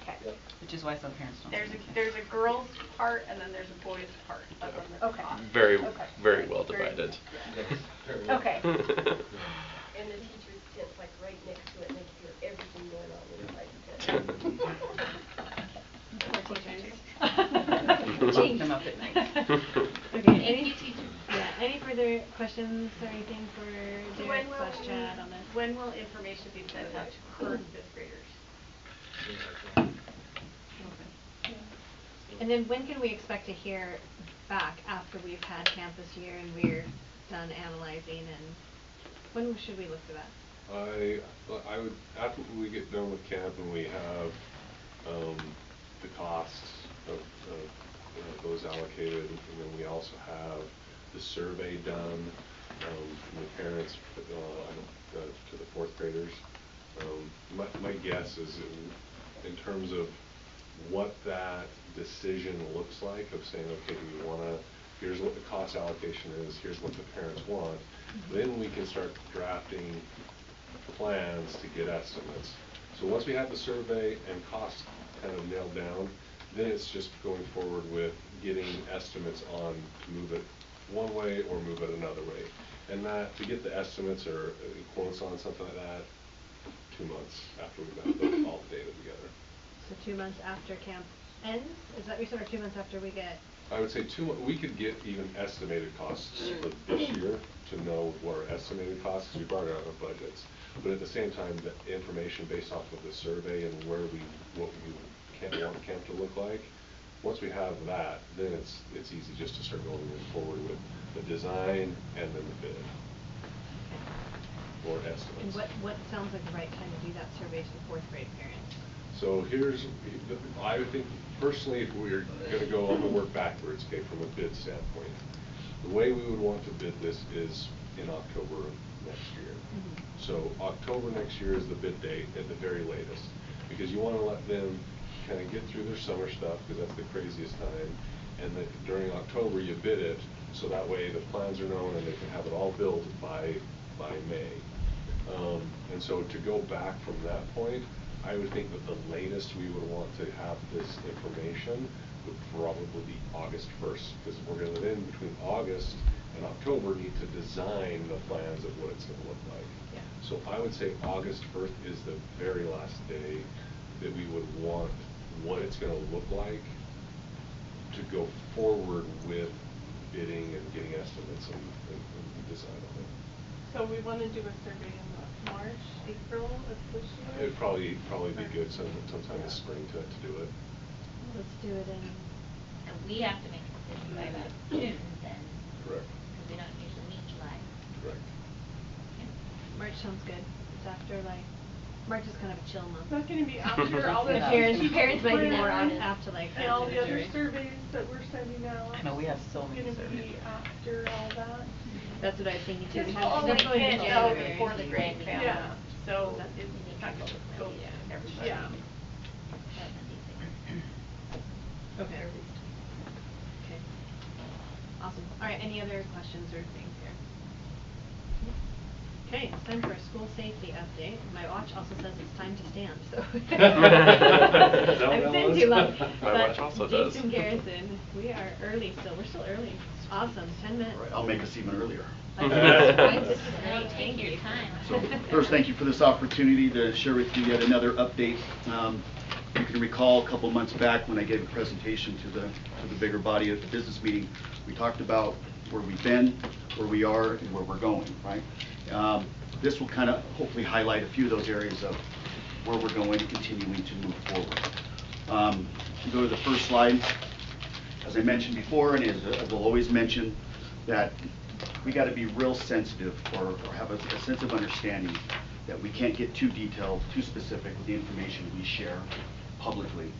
Okay. Which is why some parents don't. There's a girls part and then there's a boys part up on the Okay. top. Very, Okay. very well Very- divided. Yes, very well. Okay. And the teacher's tent's like right next to it, and they can hear everything going on inside the tent. Poor teachers. Wake them up at night. Okay, any, yeah, any further questions or anything for So Derek / Chad on this? when will information be sent out to current fifth graders? As soon as I can. And then when can we expect to hear back after we've had camp this year and we're done analyzing, and when should we look for that? I would, after we get done with camp and we have the costs of those allocated, and then we also have the survey done from the parents to the fourth graders. My guess is in terms of what that decision looks like of saying, okay, do we want to, here's what the cost allocation is, here's what the parents want, then we can start drafting plans to get estimates. So once we have the survey and costs kind of nailed down, then it's just going forward with getting estimates on to move it one way or move it another way. And that, to get the estimates or quotes on something like that, 2 months after we've got all the data together. So 2 months after camp ends? Is that what you said, or 2 months after we get? I would say we could get even estimated costs for this year to know what our estimated costs, we've already got our budgets. But at the same time, the information based off of the survey and what we want camp to look like, once we have that, then it's easy just to start going forward with the design and then the bid or estimates. And what sounds like the right time to do that survey to the fourth grade parents? So I would think personally, if we're going to go on the work backwards, okay, from a bid standpoint, the way we would want to bid this is in October of next year. So October next year is the bid date at the very latest, because you want to let them kind of get through their summer stuff, because that's the craziest time, and that during October you bid it, so that way the plans are known and they can have it all built by May. And so to go back from that point, I would think that the latest we would want to have this information would probably be August 1st, because we're going to then, between August and October, need to design the plans of what it's going to look like. Yeah. So I would say August 1st is the very last day that we would want what it's going to look like to go forward with bidding and getting estimates and design on it. So we want to do a survey in March, April of this year? It'd probably be good sometime this spring to do it. Let's do it in. So we have to make a decision by about June then. Correct. Because we don't usually meet July. Correct. March sounds good. It's after March is kind of a chill month. It's not going to be after all the. Parents might be more plans apt to and all the other survey. surveys that we're sending out. I know, we have so many It's going to be surveys. after all that. That's what I was thinking too. Because because we'll it's only going into get out January. the fourth grade families, Yeah. So That's it's not going to go to everybody. Yeah. Okay. Okay. Awesome. All right, any other questions or things here? Okay, it's time for a school safety update. My watch also says it's time to stand, so. Is that what I've that been was? too long. My watch also does. Jason Garrison, we are early still. We're still early. Awesome, 10 minutes. All right, I'll make us even earlier. This is No, great, take thank your you. time. So first, thank you for this opportunity to share with you yet another update. You can recall a couple months back when I gave a presentation to the bigger body at the business meeting, we talked about where we've been, where we are, and where we're going, right? This will kind of hopefully highlight a few of those areas of where we're going and continuing to move forward. If you go to the first slide, as I mentioned before, and as I'll always mention, that we got to be real sensitive or have a sense of understanding that we can't get too detailed, too specific with the information we share publicly.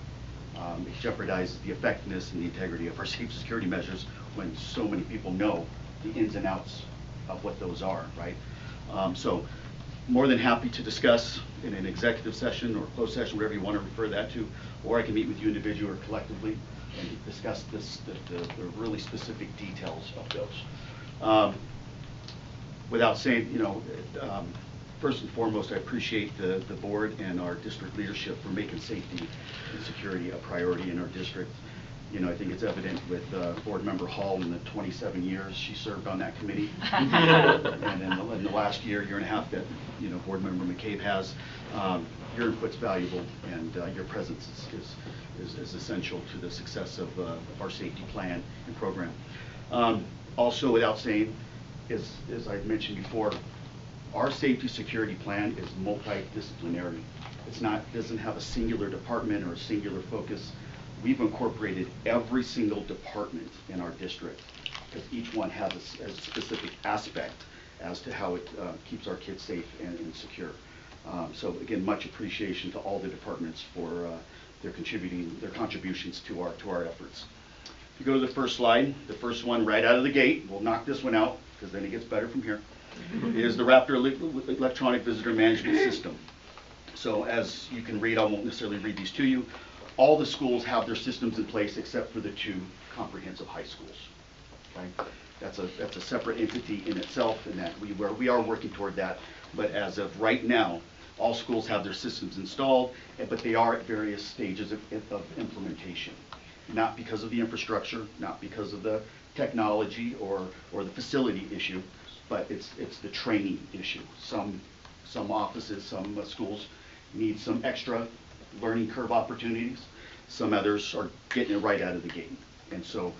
It jeopardizes the effectiveness and the integrity of our safety security measures when so many people know the ins and outs of what those are, right? So more than happy to discuss in an executive session or closed session, whatever you want to refer that to, or I can meet with you individually or collectively and discuss the really specific details of those. Without saying, you know, first and foremost, I appreciate the board and our district leadership for making safety and security a priority in our district. You know, I think it's evident with Board Member Hall in the 27 years she served on that committee. And in the last year and a half that, you know, Board Member McCabe has, your input's valuable and your presence is essential to the success of our safety plan and program. Also, without saying, as I mentioned before, our safety security plan is multidisciplinary. Doesn't have a singular department or a singular focus. We've incorporated every single department in our district because each one has a specific aspect as to how it keeps our kids safe and secure. So again, much appreciation to all the departments for their contributions to our efforts. If you go to the first slide, the first one right out of the gate, we'll knock this one out because then it gets better from here, is the Raptor Electronic Visitor Management System. So as you can read, I won't necessarily read these to you, all the schools have their systems in place except for the 2 comprehensive high schools. Okay? That's a separate entity in itself, in that we are working toward that. But as of right now, all schools have their systems installed, but they are at various stages of implementation. Not because of the infrastructure, not because of the technology or the facility issue, but it's the training issue. Some offices, some schools need some extra learning curve opportunities. Some others are getting it right out of the gate. And so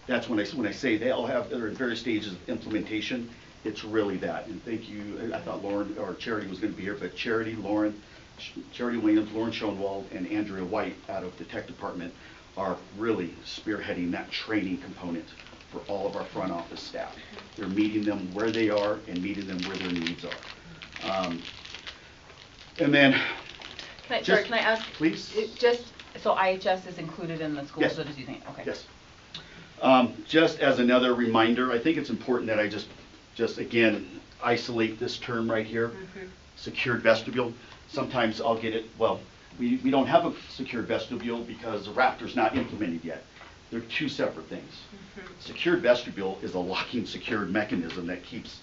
that's when I say they're in various stages of implementation, it's really that. And thank you, I thought Lauren or Charity was going to be here, but Charity Williams, Lauren Schoenwald, and Andrea White out of the tech department are really spearheading that training component for all of our front office staff. They're meeting them where they are and meeting them where their needs are. And then, Can I ask? Please. So IHS is included in the school Yes. facilities, you think? Okay. Yes. Just as another reminder, I think it's important that I just again isolate this term right here, secured vestibule. Sometimes I'll get it, well, we don't have a secured vestibule because the Raptor's not implemented yet. They're 2 separate things. Secured vestibule is a locking secured mechanism that keeps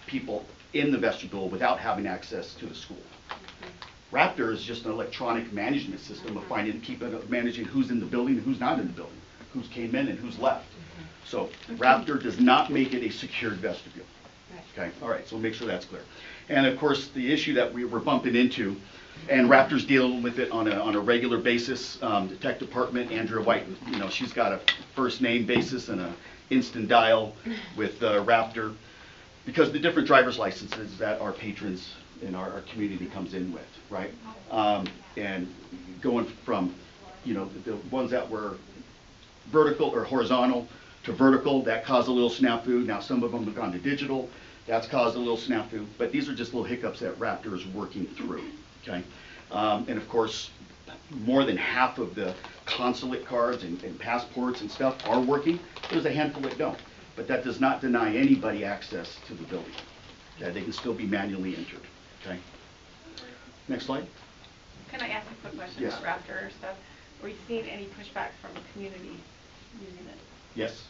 people in the vestibule without having access to the school. Raptor is just an electronic management system of managing who's in the building and who's not in the building, who's came in and who's left. So Raptor does not make it a secured vestibule. Okay, all right, so we'll make sure that's clear. And of course, the issue that we were bumping into, and Raptor's dealing with it on a regular basis. The tech department, Andrea White, you know, she's got a first name basis and an instant dial with Raptor, because the different driver's licenses that our patrons in our community comes in with, right? And going from, you know, the ones that were vertical or horizontal to vertical, that caused a little snafu. Now some of them have gone to digital, that's caused a little snafu, but these are just little hiccups that Raptor is working through, okay? And of course, more than half of the consulate cards and passports and stuff are working. There's a handful that don't, but that does not deny anybody access to the building. Okay? They can still be manually entered. Okay. Next slide. Can I ask a quick question Yes. about Raptor stuff? Are you seeing any pushback from the community using it? Yes.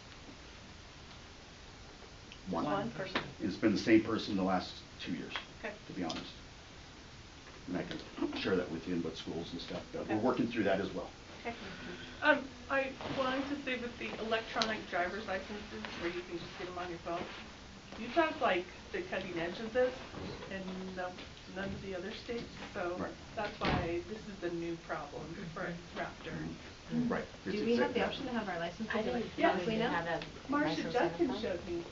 One person? It's been the same person the last 2 years, Okay. to be honest. And I can share that with you in what schools and stuff. But Okay. we're working through that as well. Okay. I wanted to say with the electronic driver's licenses, where you can just get them on your phone, Utah's like the cutting edge of this, and none of the other states, so Right. that's why this is the new problem for Raptor. Right. Do we have the option to have our licenses I didn't electronically now? Marcia Judkins showed me.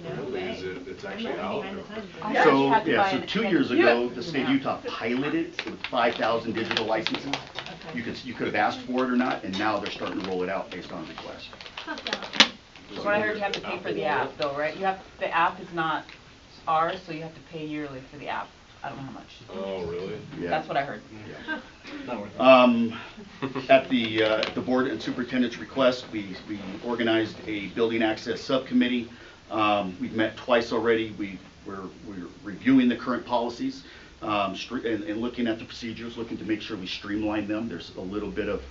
No Really? way. Is it's I'm actually not out, behind the or- times. I Yeah. thought you So, had to yeah, buy so an 2 years Yeah. ago, the state of Utah piloted it with 5,000 digital licenses. Okay. You could have asked for it or not, and now they're starting to roll it out based on request. From what I heard, you have to pay for the app though, right? The app is not ours, so you have to pay yearly for the app. I don't know how much. Oh, really? Yeah. That's what I heard. At the board and superintendent's request, we organized a building access subcommittee. We've met twice already. We're reviewing the current policies and looking at the procedures, looking to make sure we streamline them. There's a little bit of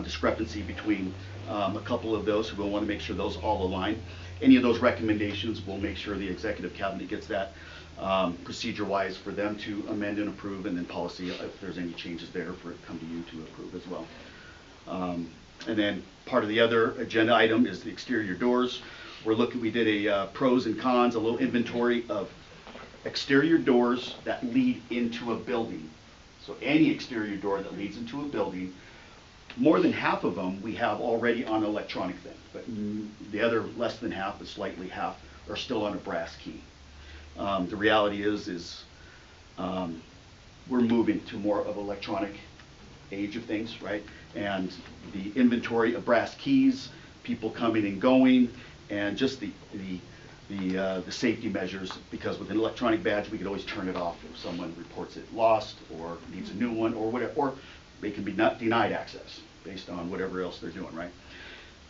discrepancy between a couple of those, so we'll want to make sure those all align. Any of those recommendations, we'll make sure the executive cabinet gets that procedure-wise for them to amend and approve, and then policy, if there's any changes there, for it to come to you to approve as well. And then part of the other agenda item is the exterior doors. We did a pros and cons, a little inventory of exterior doors that lead into a building. So any exterior door that leads into a building, more than half of them we have already on an electronic thing, but the other less than half, but slightly half, are still on a brass key. The reality is we're moving to more of electronic age of things, right? And the inventory of brass keys, people coming and going, and just the safety measures, because with an electronic badge, we could always turn it off if someone reports it lost or needs a new one or whatever, or they can be not denied access based on whatever else they're doing, right?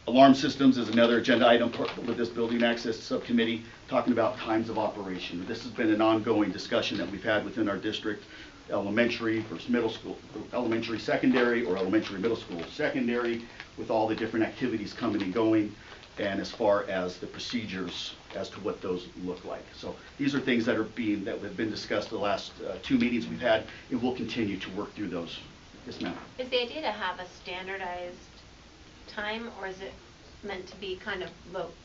Alarm systems is another agenda item with this building access subcommittee, talking about times of operation. This has been an ongoing discussion that we've had within our district, elementary versus middle school, elementary secondary, or elementary middle school secondary, with all the different activities coming and going, and as far as the procedures as to what those look like. So these are things that have been discussed the last 2 meetings we've had, and we'll continue to work through those. Yes, ma'am. Is the idea to have a standardized time, or is it meant to be kind of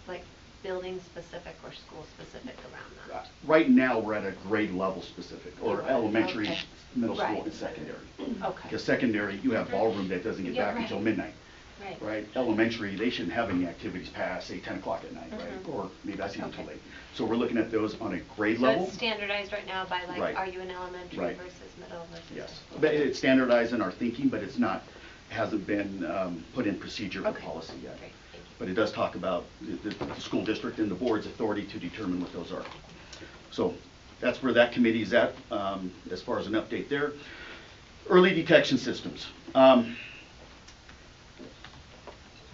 like building specific or school specific around that? Right now, we're at a grade level specific, or Right. elementary, Okay. middle school, Right. and secondary. Okay. Because secondary, you have ballroom that doesn't get Yeah, back right. until midnight. Right. Right? Elementary, they shouldn't have any activities past, say, 10 o'clock at night, right? Mhm. Or maybe that's even too Okay. late. So we're looking at those on a grade So level. it's standardized right now by like, Right. are you in elementary Right. versus middle versus? Yes. But it's standardized in our thinking, but it's not, hasn't been put in procedure or Okay. policy yet. Great, thank you. But it does talk about the school district and the board's authority to determine what those are. So that's where that committee is at, as far as an update there. Early detection systems.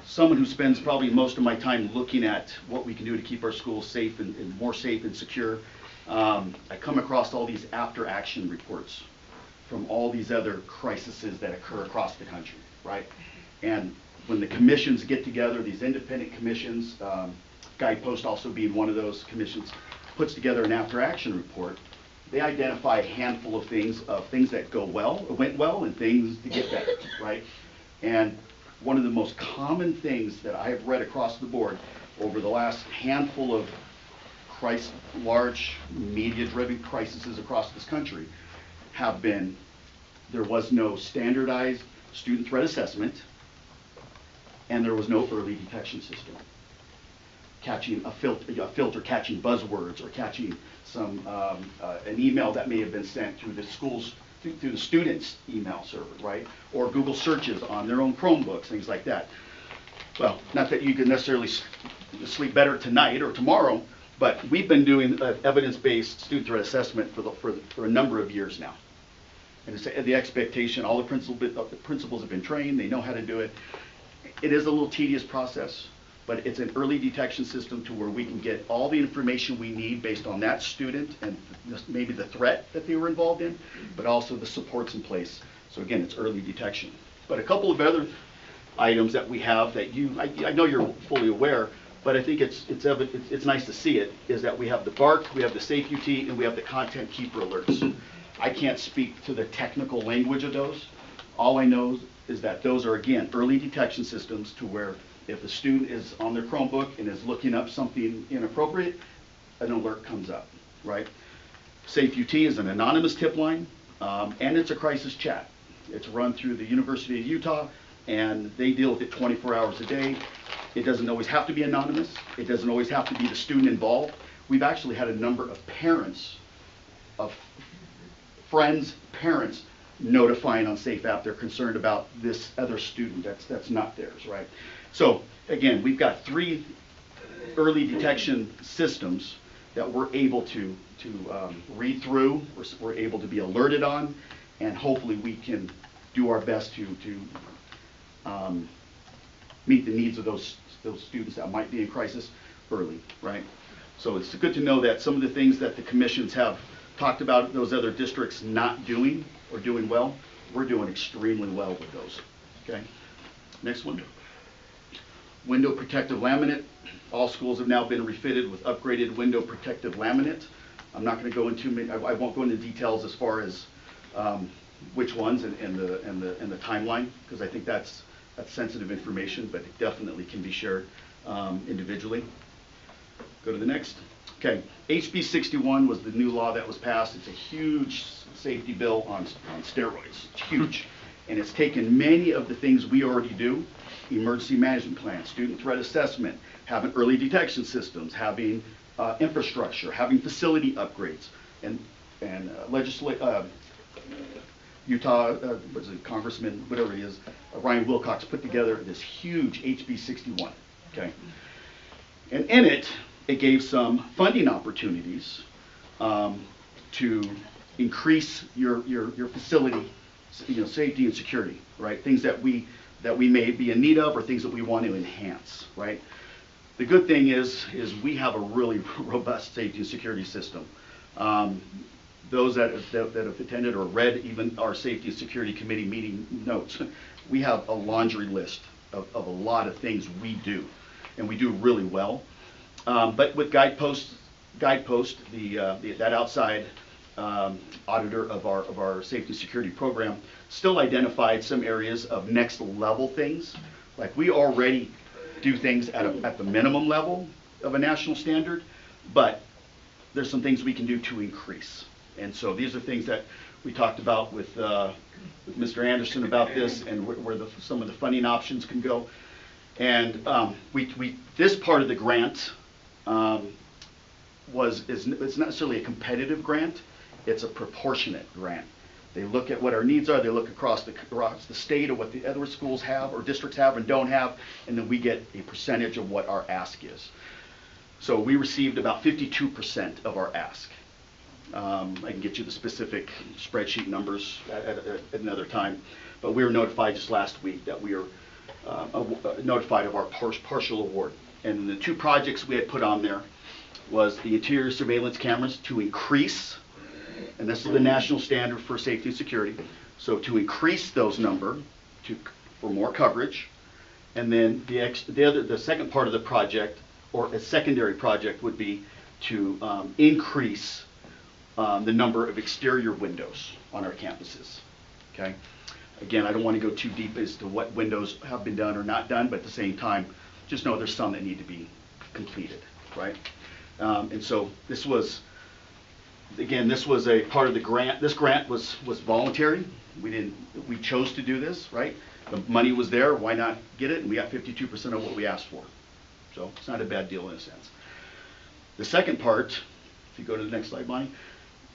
Someone who spends probably most of my time looking at what we can do to keep our schools safe and more safe and secure. I come across all these after-action reports from all these other crises that occur across the country, right? And when the commissions get together, these independent commissions, Guidepost also being one of those commissions, puts together an after-action report. They identify a handful of things that went well, and things to get better, right? And one of the most common things that I have read across the board over the last handful of large media-driven crises across this country have been, there was no standardized student threat assessment, and there was no early detection system. Catching a filter catching buzzwords, or catching an email that may have been sent through the schools, through the students' email server, right? Or Google searches on their own Chromebooks, things like that. Well, not that you can necessarily sleep better tonight or tomorrow, but we've been doing evidence-based student threat assessment for a number of years now. And it's the expectation, all the principals have been trained, they know how to do it. It is a little tedious process, but it's an early detection system to where we can get all the information we need based on that student and maybe the threat that they were involved in, but also the supports in place. So again, it's early detection. But a couple of other items that we have that I know you're fully aware, but I think it's nice to see it, is that we have the BARC, we have the Safe UT, and we have the Content Keeper alerts. I can't speak to the technical language of those. All I know is that those are, again, early detection systems to where if a student is on their Chromebook and is looking up something inappropriate, an alert comes up, right? Safe UT is an anonymous tip line, and it's a crisis chat. It's run through the University of Utah, and they deal with it 24 hours a day. It doesn't always have to be anonymous. It doesn't always have to be the student involved. We've actually had a number of parents, of friends, parents, notifying on Safe App they're concerned about this other student that's not theirs, right? So again, we've got 3 early detection systems that we're able to read through, we're able to be alerted on, and hopefully we can do our best to meet the needs of those students that might be in crisis early, right? So it's good to know that some of the things that the commissions have talked about those other districts not doing or doing well, we're doing extremely well with those, okay? Next one. Window protective laminate. All schools have now been refitted with upgraded window protective laminate. I'm not going to go into, I won't go into details as far as which ones and the timeline, because I think that's sensitive information, but it definitely can be shared individually. Go to the next. Okay, HB 61 was the new law that was passed. It's a huge safety bill on steroids. It's huge. And it's taken many of the things we already do, emergency management plan, student threat assessment, having early detection systems, having infrastructure, having facility upgrades, and Utah, what's it, Congressman, whatever he is, Ryan Wilcox put together this huge HB 61, okay? And in it, it gave some funding opportunities to increase your facility, safety and security, right? Things that we may be in need of, or things that we want to enhance, right? The good thing is we have a really robust safety and security system. Those that have attended or read even our safety and security committee meeting notes, we have a laundry list of a lot of things we do, and we do really well. But with Guidepost, that outside auditor of our safety and security program still identified some areas of next level things. Like, we already do things at the minimum level of a national standard, but there's some things we can do to increase. And so these are things that we talked about with Mr. Anderson about this, and where some of the funding options can go. And this part of the grant it's not necessarily a competitive grant, it's a proportionate grant. They look at what our needs are, they look across the state of what the other schools have or districts have and don't have, and then we get a percentage of what our ask is. So we received about 52% of our ask. I can get you the specific spreadsheet numbers at another time, but we were notified just last week that we are notified of our partial award. And the 2 projects we had put on there was the interior surveillance cameras to increase, and this is the national standard for safety and security, so to increase those number for more coverage. And then the second part of the project, or a secondary project, would be to increase the number of exterior windows on our campuses, okay? Again, I don't want to go too deep as to what windows have been done or not done, but at the same time, just know there's some that need to be completed, right? And so this was a part of the grant. This grant was voluntary. We chose to do this, right? The money was there, why not get it? And we got 52% of what we asked for. So it's not a bad deal in a sense. The second part, if you go to the next slide, Bonnie,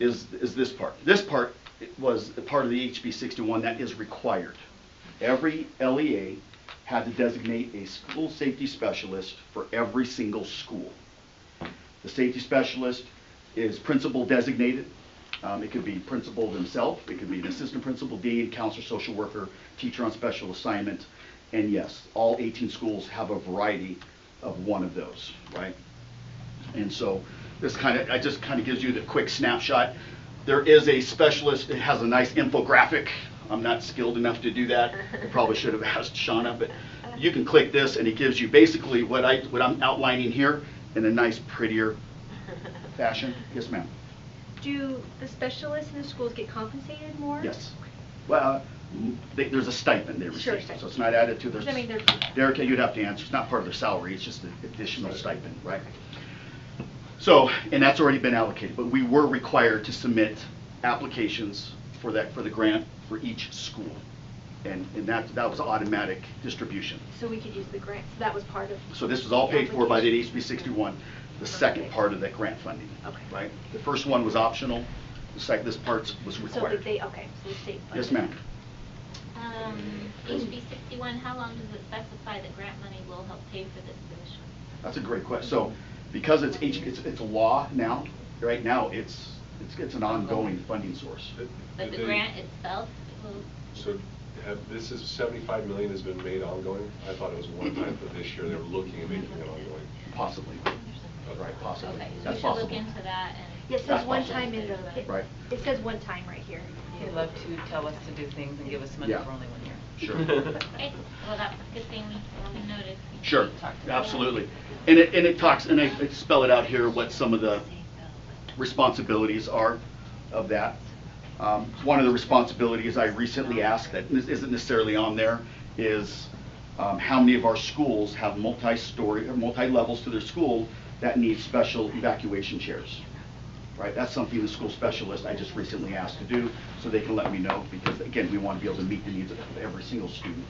is this part. This part was a part of the HB 61 that is required. Every LEA had to designate a school safety specialist for every single school. The safety specialist is principal designated. It could be principal himself, it could be an assistant principal, dean, counselor, social worker, teacher on special assignment, and yes, all 18 schools have a variety of one of those, right? And so this just kind of gives you the quick snapshot. There is a specialist, it has a nice infographic. I'm not skilled enough to do that. I probably should have asked Shauna, but you can click this and it gives you basically what I'm outlining here in a nice, prettier fashion. Yes, ma'am. Do the specialists in the schools get compensated more? Yes. Well, there's a stipend they receive, Sure, stipend. so it's not added to their. I mean, Derek, you'd have to answer. It's not part of their salary. It's just an additional stipend, right? So, and that's already been allocated, but we were required to submit applications for the grant for each school. And that was automatic distribution. So we could use the grant, so that was part of. So this was all paid for by the application. HB 61, the second part of that grant funding. Okay. Right? The first one was optional, this part was So required. that they, okay, so the state funded. Yes, ma'am. HB 61, how long does it specify that grant money will help pay for this position? That's a great question. So, because it's a law now, right now, it's an ongoing funding source. But the grant itself will. So, this is 75 million has been made ongoing? I thought it was one time, but this year they were looking at making it ongoing. Possibly. Right, possibly. Okay, so That's we should possible. look into that and. Yeah, it That's says one possible. time in the, Right. it says one time right here. He'd love to tell us to do things and give us money Yeah. for only 1 year. Sure. Okay, well, that's a good thing we noted. Sure, Talk to absolutely. And it talks, and I spell it out here, what some of the responsibilities are of that. One of the responsibilities I recently asked that isn't necessarily on there is how many of our schools have multi-story or multi-levels to their school that need special evacuation chairs. Right, that's something the school specialist I just recently asked to do, so they can let me know, because again, we want to be able to meet the needs of every single student.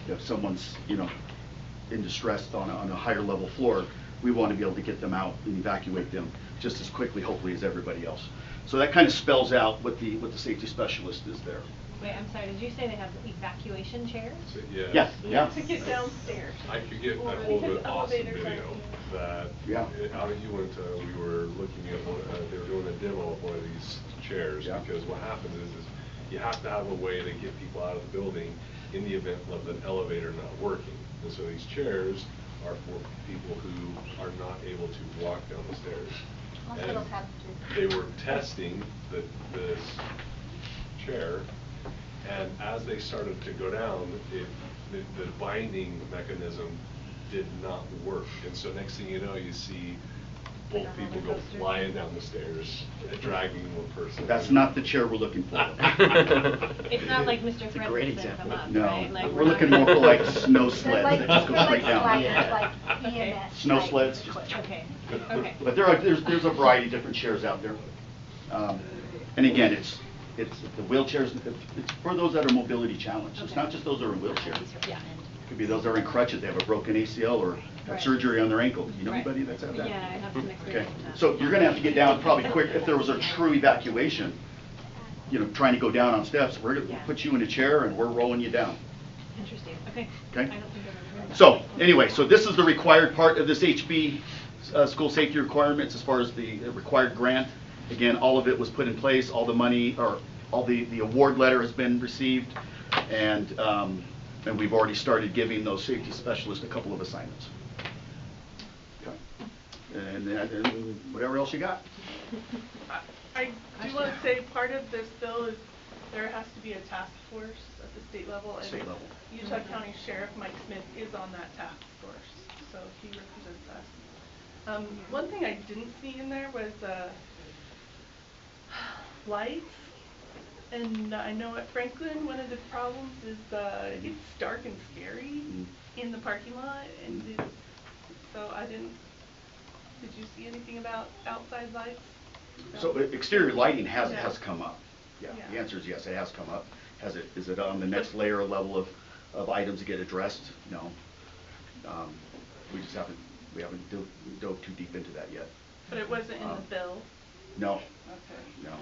If someone's, in distress on a higher level floor, we want to be able to get them out and evacuate them just as quickly, hopefully, as everybody else. So that kind of spells out what the safety specialist is there. Wait, I'm sorry, did you say they have evacuation chairs? So, yes. Yeah, yeah. To get downstairs. I could get Or a hold of because an awesome elevators video aren't- that Yeah. out of Uinta, we were looking at they were doing a demo of one of these chairs. Yeah. Because what happens is you have to have a way to get people out of the building in the event of the elevator not working. And so these chairs are for people who are not able to walk down the stairs. Hospitals And have to. they were testing this chair, and as they started to go down, the binding mechanism did not work. And so next thing you know, you see both Like a people roller go coaster? flying down the stairs, dragging one person. That's not the chair we're looking for. It's not like Mr. It's a great Fred lifts them example. up, No, right? Like, we're looking more for like snow sleds Like- that just go like straight down. sliders, like Okay. EMS. Snow like sleds. equipment. Okay, okay. But there's a variety of different chairs out there. And again, it's the wheelchairs, it's for those that are mobility challenged. It's not just those that are in wheelchairs. Yeah. It could be those that are in crutches, they have a broken ACL or have Right. surgery on their ankle. You know Right. anybody that's had that? Yeah, I have some Okay, experience with that. so you're gonna have to get down probably quick, if there was a true evacuation, trying to go down on steps, we're gonna Yeah. put you in a chair and we're rolling you down. Interesting, okay. Okay. I don't think I've ever heard that. So, anyway, so this is the required part of this HB school safety requirements as far as the required grant. Again, all of it was put in place, all the money, or all the award letter has been received, and we've already started giving those safety specialists a couple of assignments. Okay. And whatever else you got. I do want to say, part of this bill is there has to be a task force at the state level. State level. And Utah County Sheriff Mike Smith is on that task force, so he represents us. One thing I didn't see in there was lights. And I know at Franklin, one of the problems is it gets dark and scary in the parking lot. And so did you see anything about outside lights? So exterior lighting has Yeah. come up. Yeah, the Yeah. answer is yes, it has come up. Is it on the next layer or level of items to get addressed? No. We just haven't dove too deep into that yet. But it wasn't in the bill? No, Okay. no.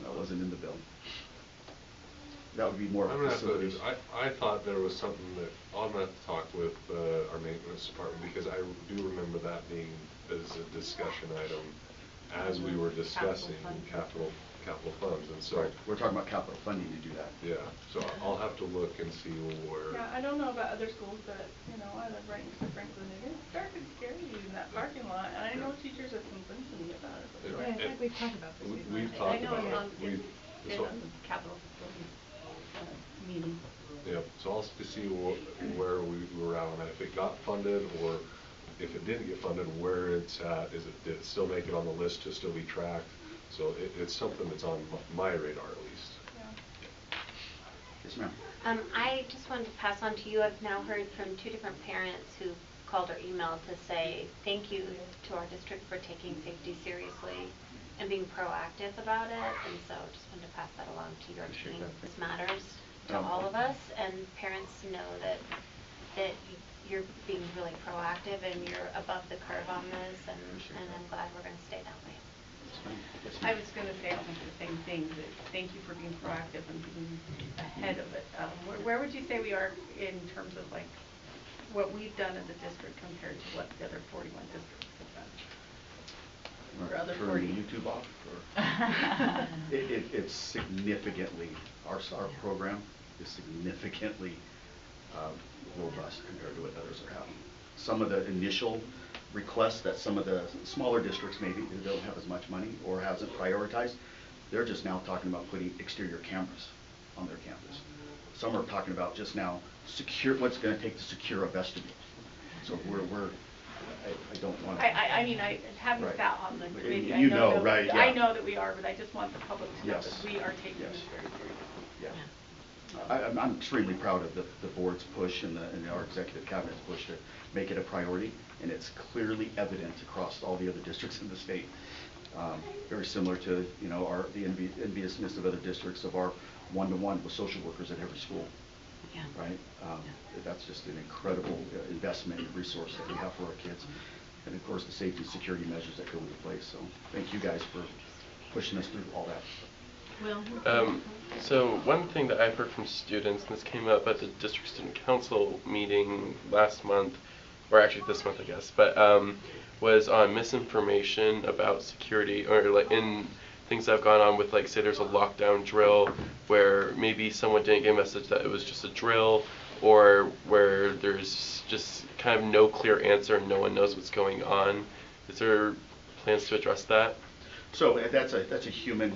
That wasn't in the bill. That would be more I'm gonna have facilities. to, I thought there was something that, I'm gonna have to talk with our maintenance department, because I do remember that being as a discussion item as we were discussing capital funds, and so. Right, we're talking about capital funding to do that. Yeah, so I'll have to look and see where. Yeah, I don't know about other schools, but, I live right next to Franklin, and it's dark and scary in that parking lot, and I know teachers have complained to me about it. Yeah, I think we've talked about this before. We've talked I know about it's on, it. it's on the capital facilities meeting. Yep, so I'll see where we were at on that, if it got funded, or if it didn't get funded, where it's at, did it still make it on the list to still be tracked? So it's something that's on my radar at least. Yeah. Yes, ma'am. I just wanted to pass on to you, I've now heard from 2 different parents who called or emailed to say thank you to our district for taking safety seriously and being proactive about it, and so just wanted to pass that along to your Appreciate team. that. This matters to all of us, and parents know that you're being really proactive and you're above the curve on this, and I'm glad we're going to stay that way. I was going to say almost the same thing, that thank you for being proactive and being ahead of it. Where would you say we are in terms of like what we've done as a district compared to what the other 41 districts have done? Or other Turn 40? YouTube off? It's significantly, our program is significantly robust compared to what others are having. Some of the initial requests that some of the smaller districts maybe who don't have as much money or hasn't prioritized, they're just now talking about putting exterior cameras on their campus. Some are talking about just now what's going to take to secure a vestibule. So I don't want to. I mean, having Right. sat on the committee, You know, right, yeah. I know that we are, but I just want the public to know Yes. that we are taking Yes. this very seriously. Yeah. I'm extremely proud of the board's push and our executive cabinet's push to make it a priority, and it's clearly evident across all the other districts in the state. Very similar to the enviousness of other districts of our one-to-one with social workers at every school. Yeah. Right? That's just an incredible investment and resource that we have for our kids, and of course the safety and security measures that go into place. So thank you guys for pushing us through all that. So one thing that I've heard from students, and this came up at the district student council meeting last month, or actually this month I guess, but was on misinformation about security, or like in things that have gone on with, like, say there's a lockdown drill where maybe someone didn't get a message that it was just a drill, or where there's just kind of no clear answer and no one knows what's going on. Is there plans to address that? So that's a human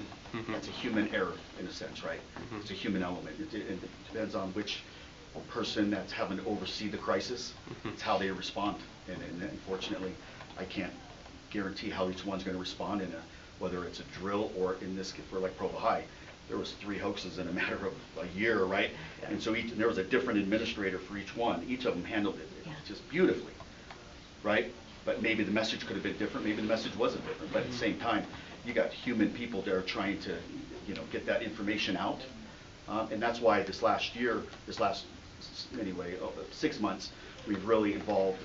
error in a sense, right? It's a human element. It depends on which person that's having to oversee the crisis. It's how they respond, and unfortunately, I can't guarantee how each one's going to respond in whether it's a drill or in this for like Provo High. There was 3 hoaxes in a matter of a year, right? And so there was a different administrator for each one. Each of them handled it just beautifully, right? But maybe the message could have been different. Maybe the message wasn't different. But at the same time, you got human people there trying to, get that information out. And that's why this last 6 months, we've really involved,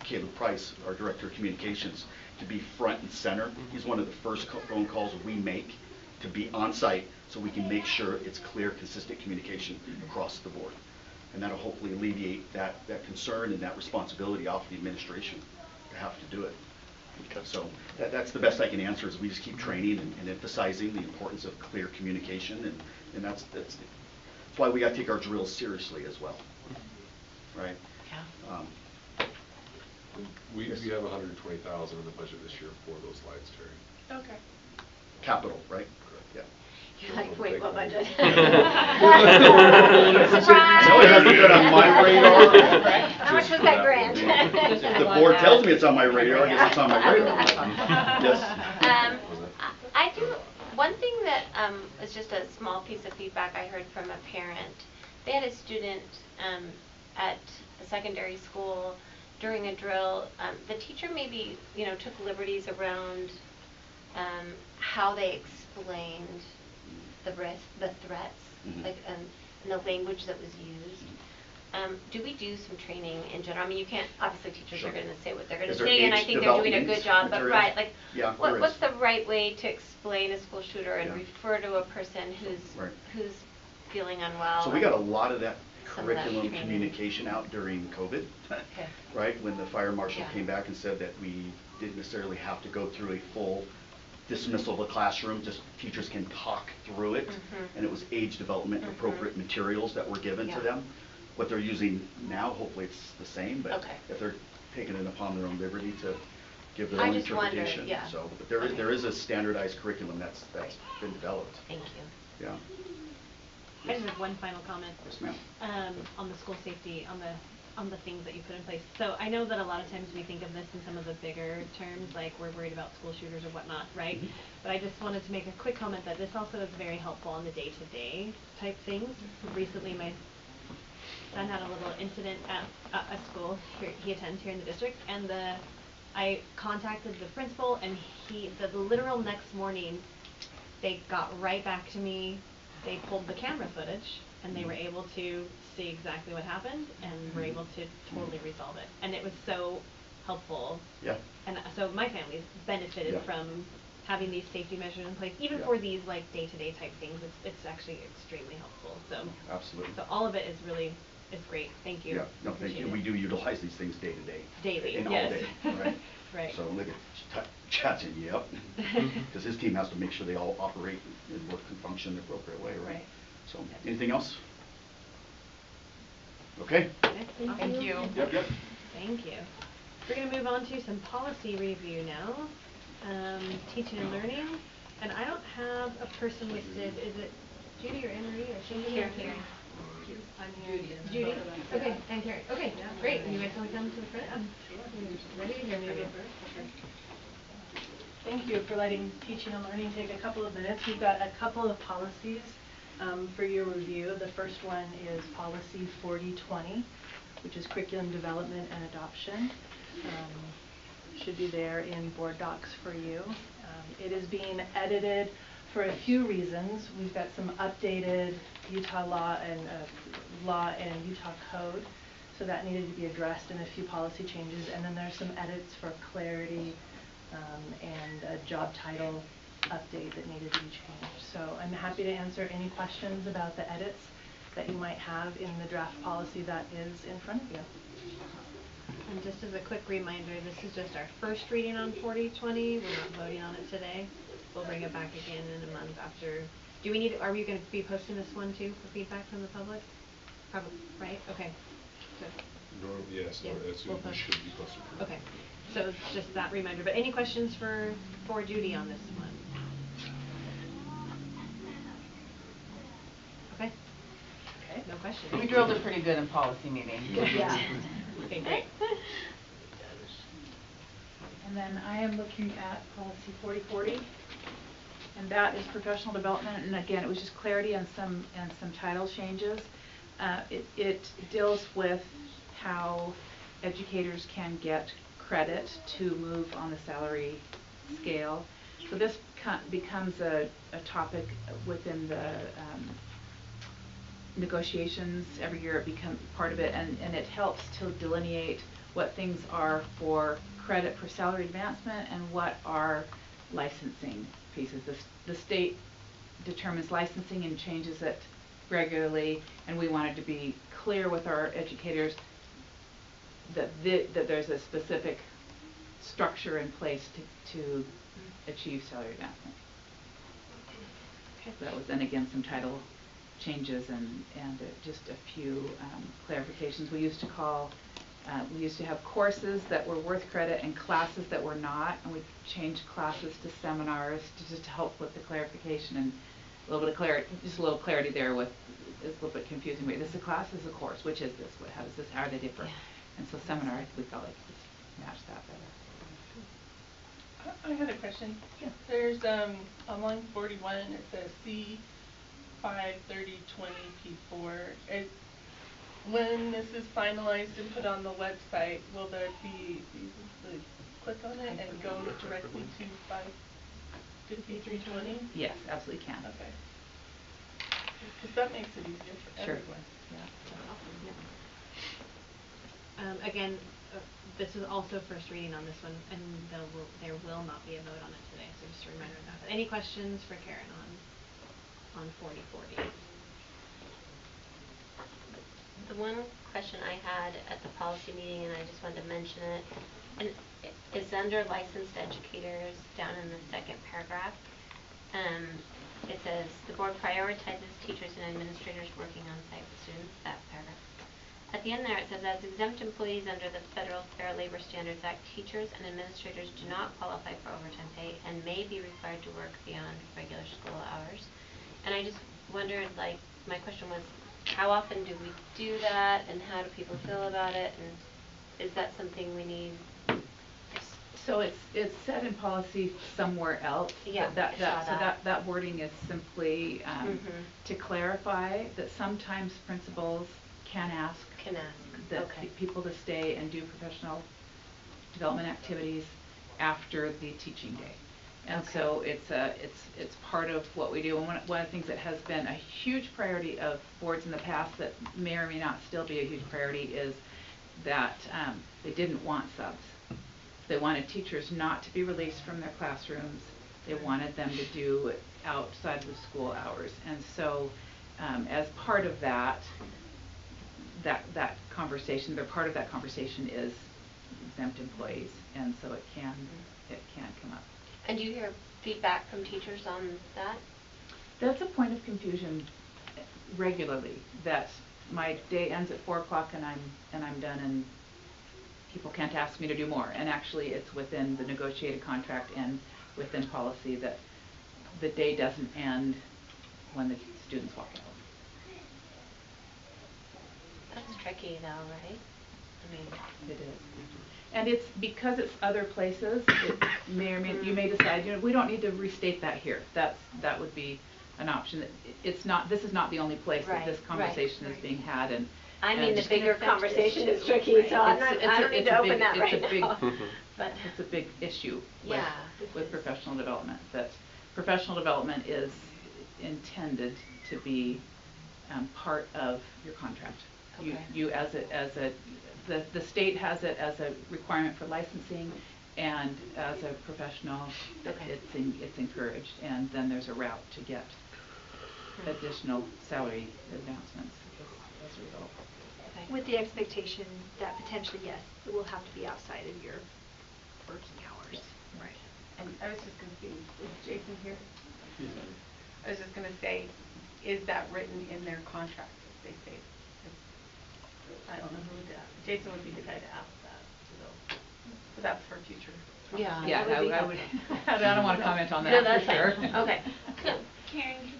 Caleb Price, our director of communications, to be front and center. He's one of the first phone calls we make to be on site so we can make sure it's clear, consistent communication across the board. And that'll hopefully alleviate that concern and that responsibility off the administration to have to do it. So that's the best I can answer, is we just keep training and emphasizing the importance of clear communication, and that's why we got to take our drills seriously as well, right? Yeah. We have $120,000 in the budget this year for those lights, Terry. Okay. Capital, right? Yeah. You're like, wait, what budget? Surprise! I know it hasn't been on my radar. How much was that grant? The board tells me it's on my radar, I guess it's on my radar. Yes. I do, one thing that is just a small piece of feedback I heard from a parent. They had a student at a secondary school during a drill. The teacher maybe, took liberties around how they explained the threats, like, and the language that was used. Do we do some training in general? I mean, you can't, obviously teachers are going to say what they're going to say, and I think they're doing a good job, but like, what's the right way to explain a school shooter and refer to a person who's feeling unwell? So we got a lot of that curriculum communication out during COVID, right? When the fire marshal came back and said that we didn't necessarily have to go through a full dismissal of the classroom, just teachers can talk through it, and it was age development appropriate materials that were given to them. What they're using now, hopefully it's the same, but if they're taking it upon their own liberty to give their own interpretation. So, but there is a standardized curriculum that's been developed. Thank you. Yeah. I just have one final comment. Yes, ma'am. On the school safety, on the things that you put in place. So I know that a lot of times we think of this in some of the bigger terms, like we're worried about school shooters or whatnot, right? But I just wanted to make a quick comment that this also is very helpful on the day-to-day type things. Recently, my son had a little incident at a school he attends here in the district, and I contacted the principal, and the literal next morning, they got right back to me. They pulled the camera footage and they were able to see exactly what happened and were able to totally resolve it. And it was so helpful. Yeah. And so my family's benefited Yeah. from having these safety measures in place, even Yeah. for these like day-to-day type things. It's actually extremely helpful. So Absolutely. So all of it is really great. Thank you. Yeah, no, thank you. Appreciate We it. do utilize these things day to day. Daily, And yes. all day, right? Right. So look at Chad's in, yep. Because his team has to make sure they all operate and work and function the appropriate way, right? Right. So, anything else? Okay? Okay, Thank you. Yep, yep. Thank you. We're going to move on to some policy review now. Teaching and learning. And I don't have a person listed. Is it Judy or Anne Marie or Shindy? Here. I'm Judy. Judy? Okay, and Karen. Okay, great. And you guys want to come to the front? I'm ready to hear from you. Thank you for letting teaching and learning take a couple of minutes. We've got a couple of policies for your review. The first one is policy 4020, which is curriculum development and adoption. Should be there in board docs for you. It is being edited for a few reasons. We've got some updated Utah law and Utah code, so that needed to be addressed in a few policy changes. And then there's some edits for clarity and a job title update that needed to be changed. So I'm happy to answer any questions about the edits that you might have in the draft policy that is in front of you. And just as a quick reminder, this is just our first reading on 4020. We're not voting on it today. We'll bring it back again in a month after. Are we going to be posting this one too for feedback from the public? Probably, right? Okay. So, Yes, yeah, as soon we'll as we post. should be posted. Okay. So just that reminder. But any questions for Judy on this one? Okay. Okay. No questions. We drilled it pretty good in policy meeting. Yeah. Okay, great. And then I am looking at policy 4040, and that is professional development. And again, it was just clarity and some title changes. It deals with how educators can get credit to move on the salary scale. So this becomes a topic within the negotiations. Every year it becomes part of it, and it helps to delineate what things are for credit for salary advancement and what are licensing pieces. The state determines licensing and changes it regularly, and we wanted to be clear with our educators that there's a specific structure in place to achieve salary advancement. Okay. That was, and again, some title changes and just a few clarifications. We used to have courses that were worth credit and classes that were not, and we changed classes to seminars to just help with the clarification and a little bit of clarity. Just a little clarity there with it's a little bit confusing. Wait, this is a class, this is a course. Which is this? How does this? How are they differ? Yeah. And so seminar, we felt like it just matched that better. I had a question. Yeah. There's on line 41 it says C 53020P4. When this is finalized and put on the website, will there be click on it and go directly to 55320? Yes, absolutely can. Okay. Because that makes it easier for Sure. everyone. Again, this is also first reading on this one, and there will not be a vote on it today, so just a reminder of that. But any questions for Karen on 4040? The one question I had at the policy meeting, and I just wanted to mention it, and it's under licensed educators down in the second paragraph. It says, the board prioritizes teachers and administrators working on site with students, that paragraph. At the end there it says, as exempt employees under the Federal Fair Labor Standards Act, teachers and administrators do not qualify for overtime pay and may be required to work beyond regular school hours. And I just wondered, like, my question was, how often do we do that, and how do people feel about it, and is that something we need? So it's set in policy somewhere else. Yeah, That I saw that. that wording is simply to clarify that sometimes principals can ask that people to stay and do professional development activities after the teaching day. And Okay. so it's part of what we do. And one of the things that has been a huge priority of boards in the past that may or may not still be a huge priority is that they didn't want subs. They wanted teachers not to be released from their classrooms. They wanted them to do it outside of the school hours. And so as part of that conversation, part of that conversation is exempt employees, and so it can come up. And do you hear feedback from teachers on that? That's a point of confusion regularly, that my day ends at 4 o'clock and I'm done, and people can't ask me to do more. And actually it's within the negotiated contract and within policy that the day doesn't end when the students walk out. That's tricky though, right? I mean, It is. And it's because it's other places, it may or may, you may decide, we don't need to restate that here. That would be an option. This is not the only place that this conversation is being had, and I mean, the and bigger conversation is tricky, so I don't need to open that right now. But it's a big issue yeah, with professional development, that professional development is intended to be part of your contract. Okay. You the state has it as a requirement for licensing, and as a professional, okay. it's encouraged, and then there's a route to get additional salary advancements as a result. Okay. With the expectation that potentially, yes, it will have to be outside of your working hours. Right. And I was just going to see, is Jason here? I was just going to say, is that written in their contract? They say, I don't know who would ask. Jason would be the guy to ask that. So, but that's for future. Yeah. Yeah, I would. I don't want to comment on that. No, that's for sure. fine. Okay. So, Karen,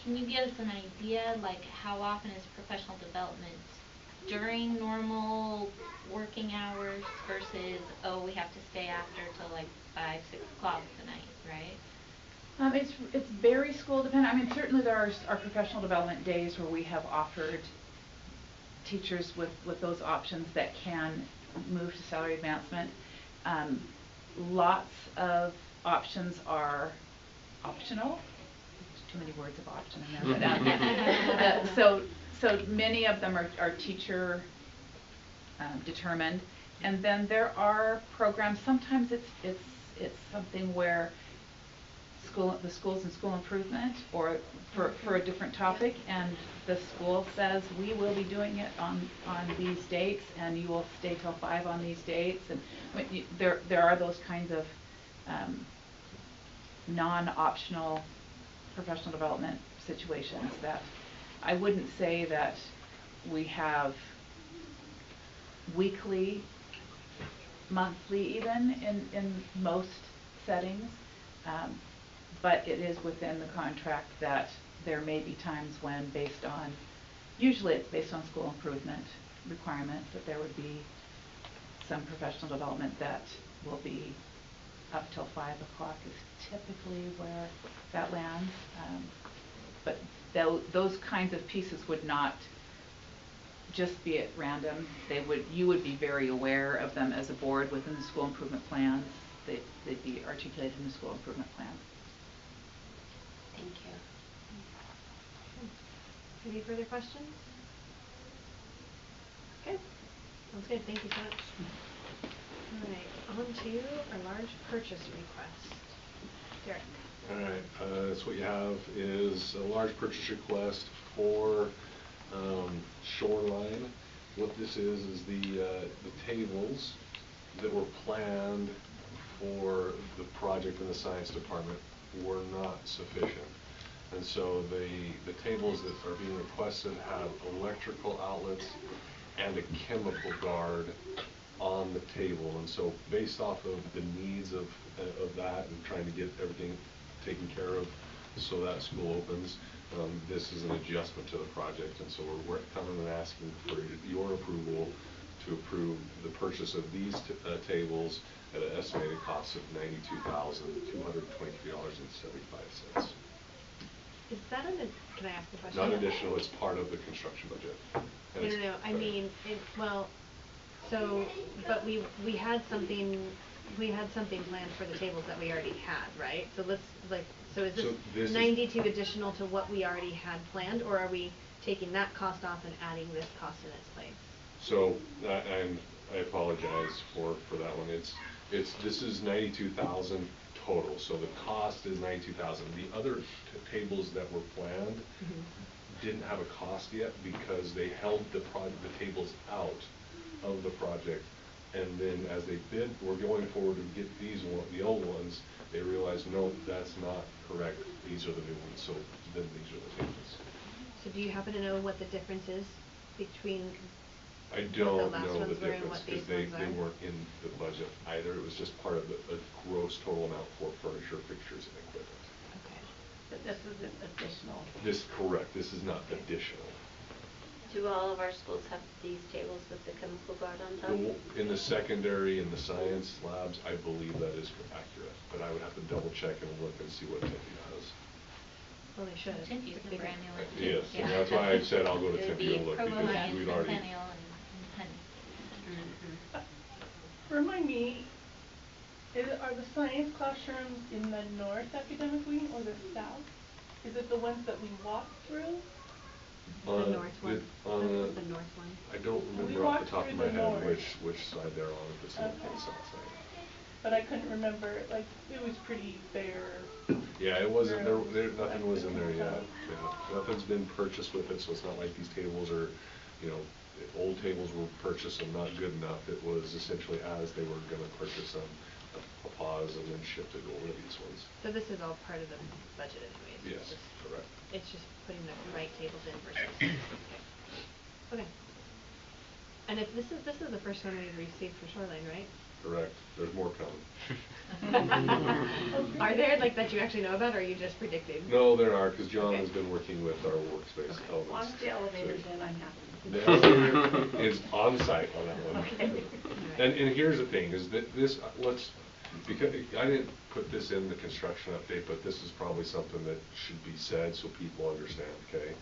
can you give us an idea, like how often is professional development during normal working hours versus, we have to stay after till like 5, 6 o'clock tonight, right? It's very school dependent. I mean, certainly there are professional development days where we have offered teachers with those options that can move to salary advancement. Lots of options are optional. There's too many words of option in there. But, so many of them are teacher determined, and then there are programs. Sometimes it's something where the school's in school improvement, or for a different topic, and the school says we will be doing it on these dates, and you will stay till 5 on these dates, and there are those kinds of non-optional professional development situations that I wouldn't say that we have weekly, monthly even in most settings. But it is within the contract that there may be times when, usually it's based on school improvement requirements, that there would be some professional development that will be up till 5 o'clock is typically where that lands. But those kinds of pieces would not just be at random. You would be very aware of them as a board within the school improvement plans. They'd be articulated in the school improvement plan. Thank you. Any further questions? Good. Sounds good. Thank you so much. All right, on to our large purchase request. Derek. All right, so what you have is a large purchase request for Shoreline. What this is the tables that were planned for the project in the science department were not sufficient. And so the tables that are being requested have electrical outlets and a chemical guard on the table. And so based off of the needs of that and trying to get everything taken care of so that school opens, this is an adjustment to the project. And so we're coming and asking for your approval to approve the purchase of these tables at an estimated cost of $92,223.75. Is that can I ask a question? Not additional, it's part of the construction budget. No. I mean, but we had something we had something planned for the tables that we already had, right? So let's, like, so is So this this is- 92 additional to what we already had planned, or are we taking that cost off and adding this cost in its place? So, I apologize for that one. This is 92,000 total, so the cost is 92,000. The other tables that were planned didn't have a cost yet because they held the tables out of the project. And then as they were going forward to get the old ones, they realized, no, that's not correct. These are the new ones, so then these are the tables. So do you happen to know what the difference is between I what don't the last know the ones were and difference what these because ones they are? weren't in the budget either. It was just part of a gross total amount for furniture, fixtures, and equipment. Okay. But this isn't additional. Correct, this is not additional. Do all of our schools have these tables with the chemical guard on top? In the secondary and the science labs, I believe that is accurate, but I would have to double check and look and see what Tempe has. Well, they should. Tempe's It's a bigger. brand new one. Yes, Yeah. and that's why I said I'll go to It would Tempe be and look Provo because and we'd already. Centennial and Remind me, are the science classrooms in the north academic wing or the south? Is it the ones that we walked through? The north one. That's the north one. I don't We remember off the walked top of through my the head north. which side they're on, if it's the north or the Okay. south side. But I couldn't remember, like, it was pretty bare. Yeah, it wasn't, rooms, nothing was in there yet. so- Yeah. Nothing's been purchased with it, so it's not like these tables are, old tables were purchased and not good enough. It was essentially as they were gonna purchase them, a pause and then shipped it over to these ones. So this is all part of the budget anyways? It's Yes, just- correct. It's just putting the right tables in versus. Okay. And if this is the first one we've received for Shoreline, right? Correct. There's more coming. Are there, like, that you actually know about, or are you just predicting? No, there are, because John Okay. has been working with our workspace Okay. elements. As long as the elevator's So- in, I'm happy. The elevator is on site on that one. Okay. And here's the thing, is that this, because I didn't put this in the construction update, but this is probably something that should be said so people understand, okay?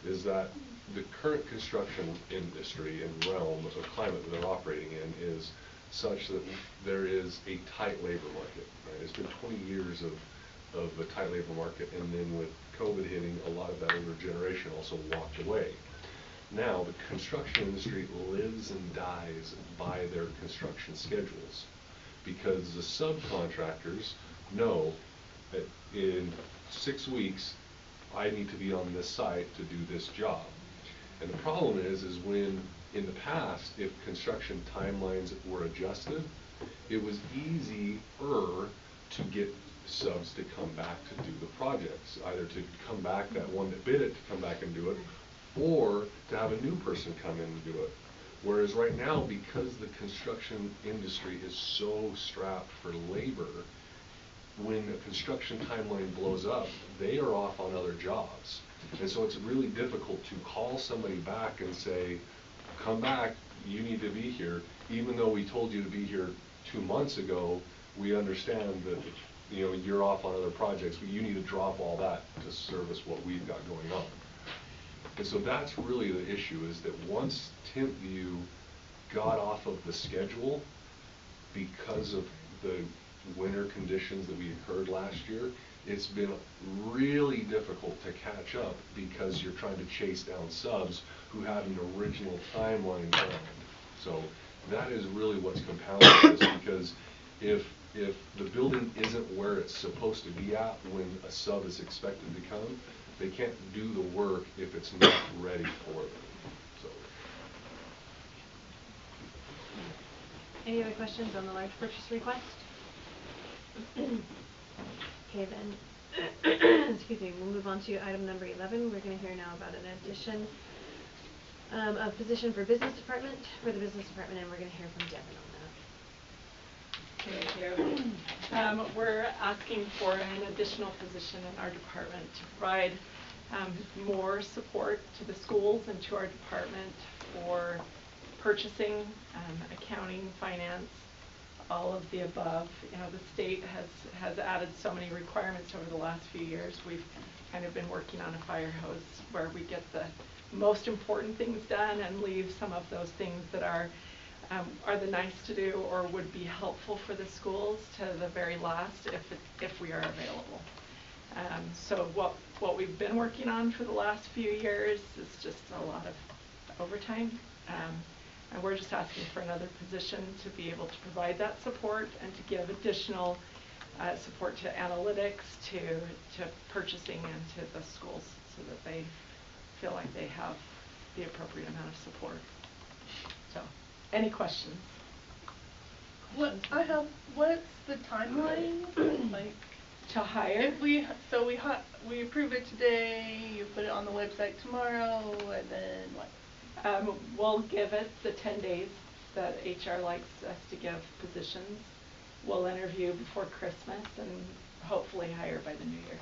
Is that the current construction industry and realm of climate that they're operating in is such that there is a tight labor market, right? It's been 20 years of a tight labor market, and then with COVID hitting, a lot of that older generation also walked away. Now, the construction industry lives and dies by their construction schedules because the subcontractors know that in 6 weeks, I need to be on this site to do this job. And the problem is when, in the past, if construction timelines were adjusted, it was easier to get subs to come back to do the projects, either to come back, that one that bid it, to come back and do it, or to have a new person come in and do it. Whereas right now, because the construction industry is so strapped for labor, when a construction timeline blows up, they are off on other jobs. And so it's really difficult to call somebody back and say, come back, you need to be here. Even though we told you to be here 2 months ago, we understand that you're off on other projects, but you need to drop all that to service what we've got going on. And so that's really the issue, is that once TempView got off of the schedule because of the winter conditions that we occurred last year, it's been really difficult to catch up because you're trying to chase down subs who had an original timeline planned. So that is really what's compounding this, because if the building isn't where it's supposed to be at when a sub is expected to come, they can't do the work if it's not ready for them. So. Any other questions on the large purchase request? Okay, then, excuse me, we'll move on to item number 11. We're going to hear now about an addition of position for business department, and we're going to hear from Devin on that. Thank you. We're asking for an additional position in our department to provide more support to the schools and to our department for purchasing, accounting, finance, all of the above. The state has added so many requirements over the last few years. We've kind of been working on a fire hose where we get the most important things done and leave some of those things that are are the nice to do or would be helpful for the schools to the very last if we are available. So what we've been working on for the last few years is just a lot of overtime. And we're just asking for another position to be able to provide that support and to give additional support to analytics, to purchasing, and to the schools so that they feel like they have the appropriate amount of support. So, any questions? What's the timeline? Like to hire? If we approve it today, you put it on the website tomorrow, and then what? We'll give it the 10 days that HR likes us to give positions. We'll interview before Christmas and hopefully hire by the new year.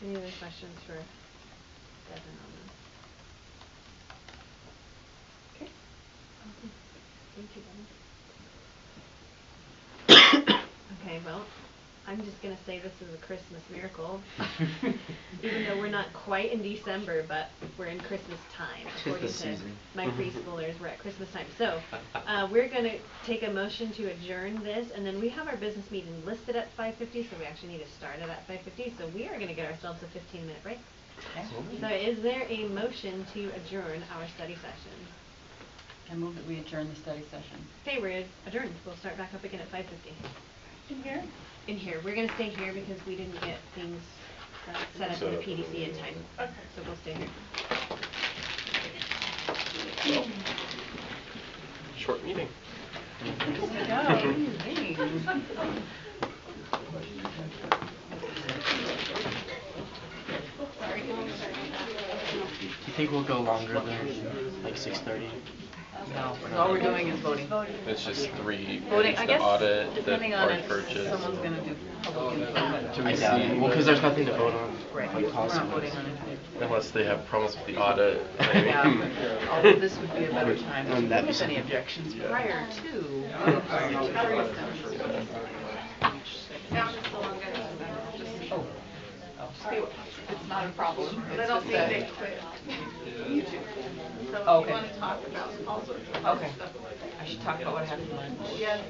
Any other questions for Devin on this? Okay. Thank you, Devin. Okay, well, I'm just going to say this is a Christmas miracle. Even though we're not quite in December, but we're in Christmas time. According to my preschoolers, we're at Christmas time. So we're going to take a motion to adjourn this, and then we have our business meeting listed at 5:50, so we actually need to start it at 5:50. So we are going to get ourselves a 15-minute break. Okay. So is there a motion to adjourn our study session? I move that we adjourn the study session. Okay, we're adjourned. We'll start back up again at 5:50. In here? In here. We're going to stay here because we didn't get things set up in the PDC in time. Okay. So we'll stay here. Short meeting. You think we'll go longer than like 6:30? No, all we're doing is voting. It's just three. Voting, It's I the guess, audit, depending the on art if purchase. someone's going to do public input. I doubt it. Well, because there's nothing to vote on. Right, Like we're not possible. voting on it. Unless they have problems with the audit. Yeah, but although this would be a better time to that'd be look at any something. objections Yeah. prior to. It's not a problem. But I don't think they quit YouTube. So if Okay. you want to talk about all sorts of Okay. stuff. I should talk about what happened to lunch. Yes.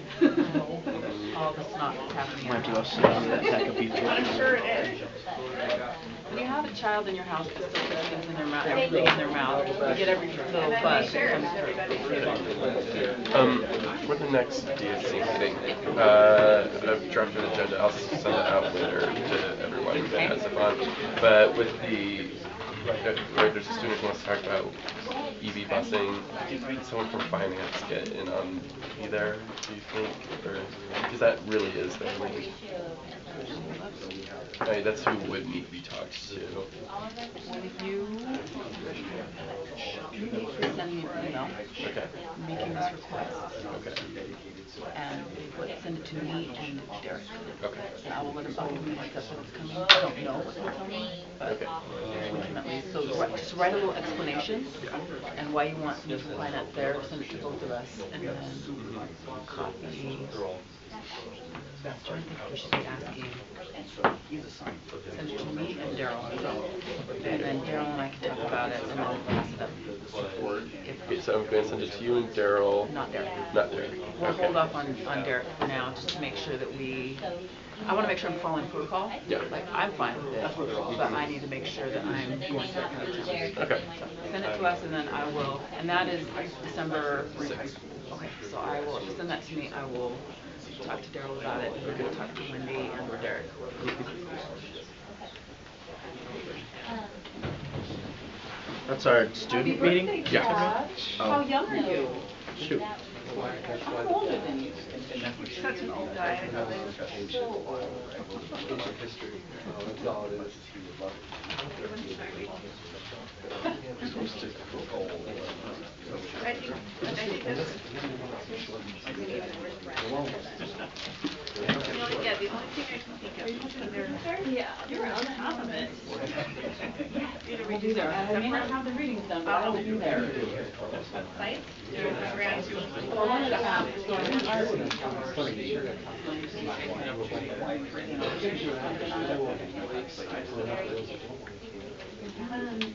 All this not happening. Might have to go sit down that pack of beef jerky. I'm sure it is. When you have a child in your house that still puts things in their mouth, everything in their mouth, you get every little buzz that comes through. For the next DSC meeting, I've drafted an agenda. I'll send it out later to everyone that has it on. But with the, right, there's a student who wants to talk about EV busing. Did someone from finance get in on either, do you think? Or, because that really is their lead. I mean, that's who would need to be talked to. When you need to send me an email Okay. making this request, Okay. and send it to me and Derek. Okay. And I will let him, I'll give him a heads up when it's coming. I don't know what it's coming, but we can at least, so just write a little explanation and why you want me to finance there, send it to both of us, and then copy. I'm trying to think if we should be asking, send it to me and Daryl. And then Daryl and I can talk about it and then pass it up. Okay, so I'm going to send it to you and Daryl. Not Derek. Not Derek. We'll Okay. hold off on Derek for now, just to make sure that I want to make sure I'm following protocol. Yeah. Like, I'm fine with it, but I need to make sure that I'm going to Okay. So send it to us and then I will, and that is December 6th. Okay, so I will, if you send that to me, I will talk to Daryl about it, and then talk to Wendy and Derek. That's our student meeting? Yeah. How young are you? Shoot. I'm older than you. Such an old guy. I know I think that's... Yeah, the only thing I can think of is when they're... Yeah, you're on top of it. Either we do that. I may not have the readings done, but I will be there. Sites? Around two. Well, one of the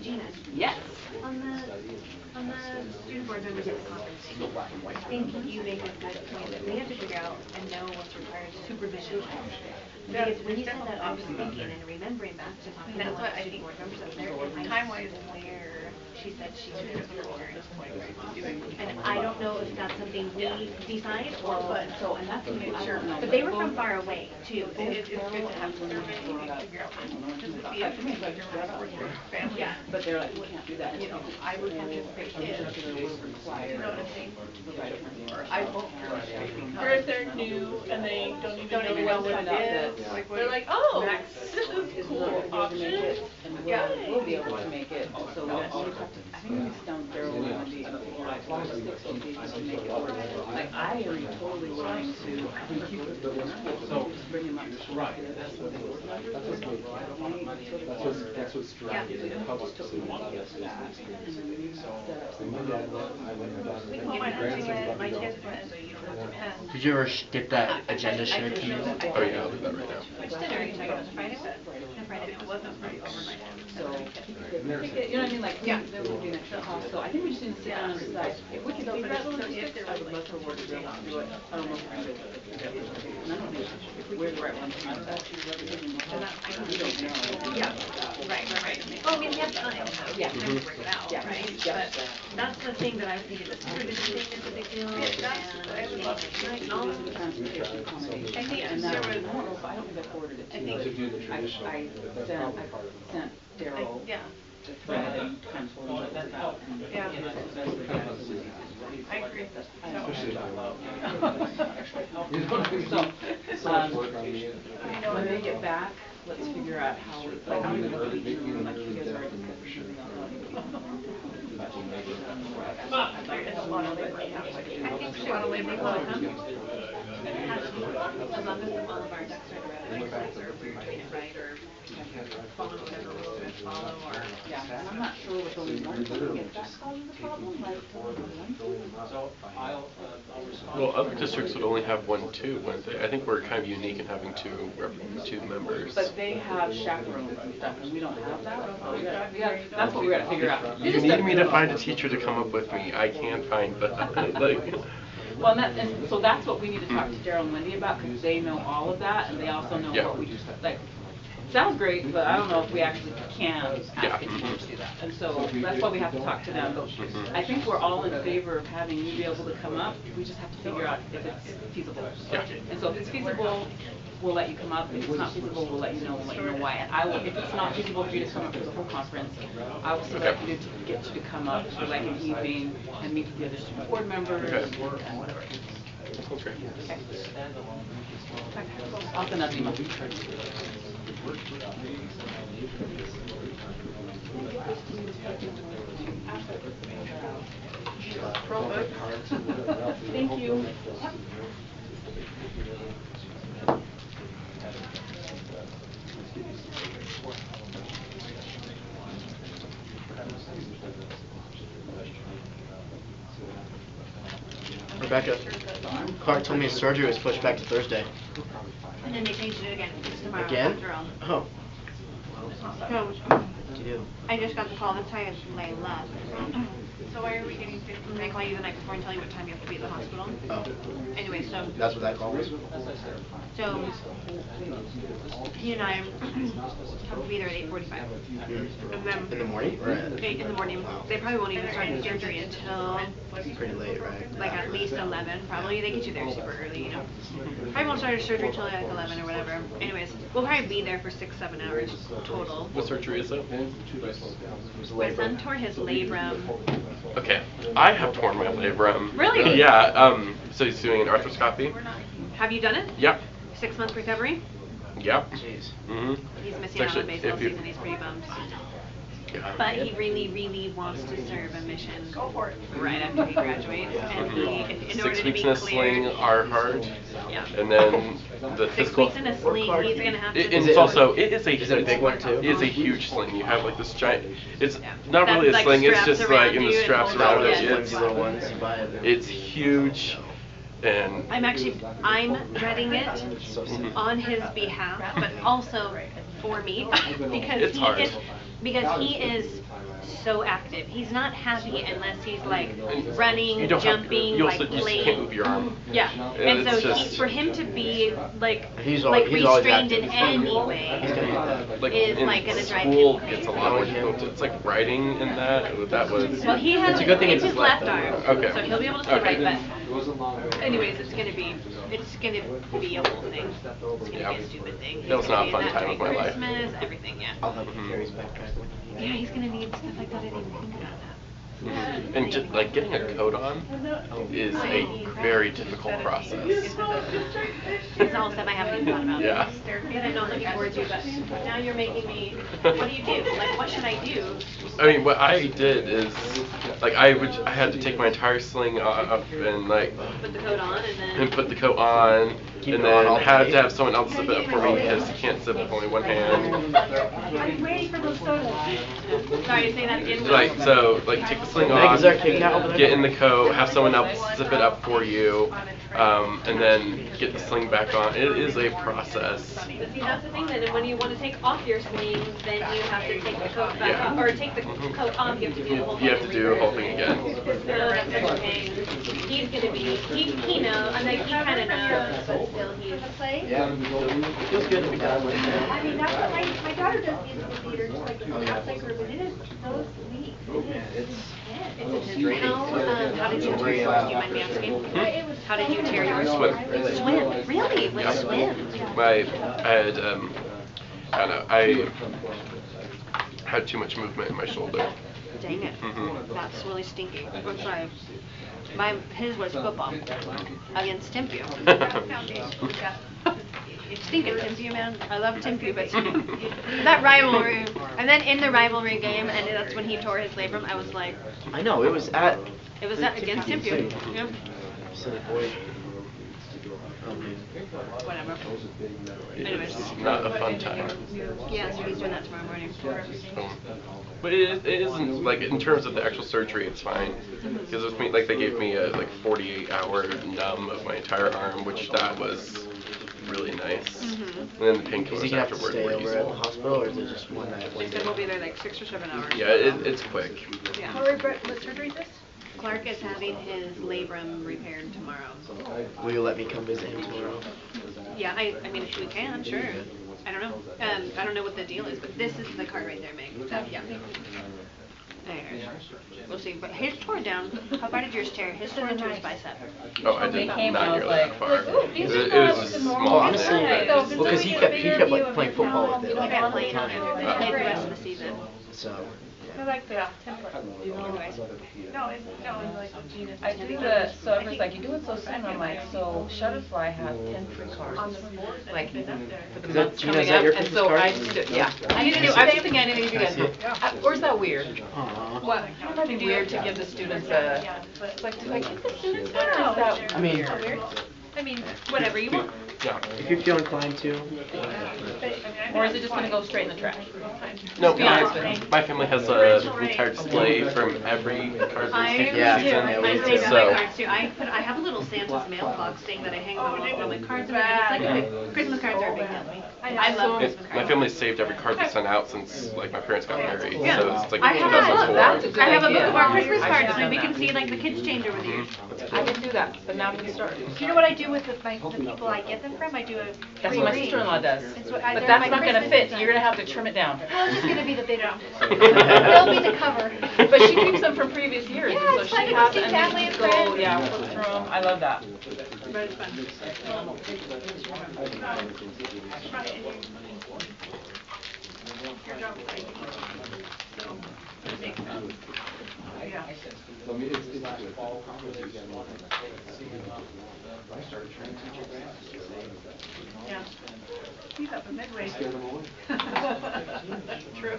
Gina. board members at the conference table. I think you make a good point that we have to figure out and know what's required supervision-wise. Because when you said that, I was thinking and remembering back to talking That's about what I two think board members up there. time-wise Where she said she to was your parents' point, right, doing. and I don't know if that's something we decide or what. So, and that's something I don't know. But they were from far away too. It's good to have survey, figure out, does it be a fourth grade family? Yeah, but they're like, we can't do that. You know, I would participate if, you know what I'm saying? Or I won't participate because. Or if they're new and they don't even know what find it out is, that, like, they're like, oh, Max this is cool We'll option. make it, and we'll be able to make it, so we'll have to, I think we just down Daryl and Wendy and figure out what the 60 days to make it work. Like, I am totally willing to, I think keep it for dinner, so just bring them up to school. That's what they were. That's what's driving the public to see about us is the experience. So my dad went, I went, my daughter went, my grandson about to go. Did you ever get that agenda shared to me? Oh yeah, I'll do that right now. Which dinner are you talking about? Friday? No, Friday. It wasn't right overnight. So, you know what I mean, like, there would be an extra cost, so I think we just need to sit down and decide, if we can figure out the logistics, I would love for work to be able to do it. I don't know if we should. And I don't think if we're the right ones to do that. We don't know. Yeah, right. Well, I mean, we have time. Yeah. Time to work it out, Yeah. right? Yeah. But that's the thing that I was thinking, the supervision thing is a big deal. I would love to. The transportation accommodation. I think And that, there I was- don't know if, I don't think I forwarded it to I you. think- To do the traditional. I sent Daryl Yeah. the thread and kind of forwarded it out. And Yeah. here's the best way to do it. I agree. Especially if I love. So, when they get back, let's figure out how, like, I'm gonna put each room, like, you guys already discussed, we don't know. It's a lot of labor. Yeah. I think so. As long as all of our ducks are around, or we're doing it right, or follow whatever rules we have to follow, or. Yeah, and I'm not sure with only one thing, if that causes a problem, like, Well, other districts would only have one too, wouldn't they? I think we're kind of unique in having two members. But they have chaperones and stuff, and we don't have that. That's what we gotta figure out. You need me to find a teacher to come up with me. I can't find that. Like. Well, and so that's what we need to talk to Daryl and Wendy about, because they know all of that, and they also know Yeah. what we just, like, sounds great, but I don't know if we actually can Yeah. ask a teacher to do that. And so that's why we have to talk to them. I think we're all in favor of having you be able to come up, we just have to figure out if it's feasible. Yeah. And so if it's feasible, we'll let you come up. If it's not feasible, we'll let you know why. And I will, if it's not feasible for you to come up for the whole conference, I will select you to get you to come up for like an evening and meet with the other student board members Okay. and whatever. Okay. I'll send out an email. Thank you. Rebecca, Clark told me his surgery was pushed back to Thursday. And then they changed it again, it's tomorrow Again? after all. Oh. So, Deal. I just got the call, that's why I left. So why are we getting, did I call you the night before and tell you what time you have to be at the hospital? Oh. Anyway, so. That's what that call was? So, he and I have to be there at 8:45. And then. In the morning? Or at- 8 in the morning. They probably won't even start the surgery until. Pretty late, right? Like at least 11, probably. They get you there super early, you know. Probably won't start a surgery until like 11 or whatever. Anyways, we'll probably be there for 6-7 hours total. What surgery is it? My son tore his labrum. Okay, I have torn my labrum. Really? Yeah. So he's doing an arthroscopy. Have you done it? Yep. 6 month recovery? Yep. Jeez. Mhm. He's missing out on baseball season. He's pretty bummed. But he really, really wants to serve a mission right after he graduates. And he, in order 6 to weeks be in a cleared, sling are hard. Yeah. And then the 6 physical. weeks in a sling, he's gonna have to. And it's also, it is a big one too? It is a huge sling. You have like this giant. It's Yeah. not That, really a like, sling. It's straps just around like in the you and straps holds around it. it. Yeah. It's Flimsy little ones you buy at the- it's huge, and I'm dreading it on his behalf, but also for me, because It's hard. he is so active. He's not happy unless he's like And running, you don't have- jumping, you like also just playing. can't move your arm. Yeah, and It's so just- for him to be like He's like always restrained active. in any way He's gonna Like is in like gonna drive school, him it's crazy. a lot more difficult. It's like writing in that was. Well, he has It's a good thing it's it's his left arm, Okay. so he'll be able to still Okay. write. But anyways, it's gonna be a whole thing. It's gonna Yeah. be a stupid thing. That was not a He's fun gonna be time in of that my during life. Christmas, everything, yeah. I'll help him carry his backpack when he needs Yeah, he's gonna need stuff like that. I didn't even think about that. And just like getting a coat on is a very difficult process. It's all stuff I haven't even thought about. Yeah. That I'm not looking forward to, but now you're making me, what do you do? Like, what should I do? I mean, what I did is, like, I had to take my entire sling off and like, Put the coat on and then. and put the coat on, Keep and it on then all had day. to have someone else zip it up for me because you can't zip with only one hand. I'm ready for those photos. Sorry, say that again. Like, so, like, take the sling Meg, off, is there a Kit Kat over there? get in the coat, have someone else zip it up for you, and then get the sling back on. It is a process. But see, that's the thing then, and when you want to take off your sling, then you have to take the coat back Yeah. off, or take the coat off, you have to do the whole thing. You have to do the whole thing again. So that's such a pain. He's gonna be, he knows, and like, he kinda knows, but still he's. Yeah. It feels good to be done with it. I mean, that's what my daughter does musical theater, just like the outside group, and it is so sweet. How did you tear yours? Do you mind me asking? How did you tear yours? Swim. Swim, really? With Yep. swim? I had, I don't know, I had too much movement in my shoulder. Dang it. Mhm. That's really stinky. I'm sorry. His was football against Timpview. Stinking Timpview, man. I love Timpview, but that rivalry. And then in the rivalry game, and that's when he tore his labrum, I was like, I know, it was at. it was that against Timpview. Yep. Silly boy. Oh, man. Whatever. It's not a fun time. Yeah, so he's doing that tomorrow morning. But it isn't, like, in terms of the actual surgery, it's fine. Because with me, like, they gave me a, like, 48-hour numb of my entire arm, which that was really nice. And then the Is he painkillers gonna have to afterward stay were over easy. at the hospital, or is it just one night? They said we'll be there like 6 or 7 hours. Yeah, it's quick. Yeah. What surgery is this? Clark is having his labrum repaired tomorrow. Will you let me come visit him tomorrow? Yeah, I mean, if we can, sure. I don't know. I don't know what the deal is, but this is the card right there, Meg. So, yeah. Anyways, we'll see. But his tore down. How far did yours tear? His tore into his bicep. Oh, I did not came and I nearly was that like, far. these It are was not just the small. normal Honestly, in there. well, because he kept like playing football with it I like got all the playing on it. time. I played the rest of the season. So, I like the template. Anyways. No, it's like Gina's. I do the, so everyone's like, you do it so soon, I'm like, so Shutterfly has 10 free cards. Like, for the Is that- months Gina, coming is that up, your and Christmas so card? I just, yeah. I need to do, I was thinking I didn't need to Can I see do it? that. Or is that weird? aw. What, how might be weird to give the students a, it's like, do I give the students one, or is that I mean, weird? I mean, whatever you want. Yeah. if you feel inclined to. Or is it just gonna go straight in the trash? No, Be honest with me. my family has a entire display from every card I that's taken Yeah. this season. I save my So, cards too. I have a little Santa's mailbox thing that I hang all my cards around. It's like a big, Christmas cards are a big deal to me. I love Christmas my cards. family's saved every card that's sent out since like my parents got married. Yeah. So it's like I have a book. 2004. That's a good I have a book idea. of our Christmas I cards, should've and we done can that. see like the kids change over the years. I can do that, but now we can start. Do you know what I do with the people I get them from? I do a That's what my pre-read. sister-in-law does. It's what But they're that's my not gonna Christmas fit, you're gonna have to trim it down. Well, it's just gonna be that they don't. They'll be the cover. But she keeps them from previous years, Yeah, and so it's she fun to has, see and family then and go, friends. yeah, flip through them, I love that. But it's fun. Yeah. He's up at Midway. True.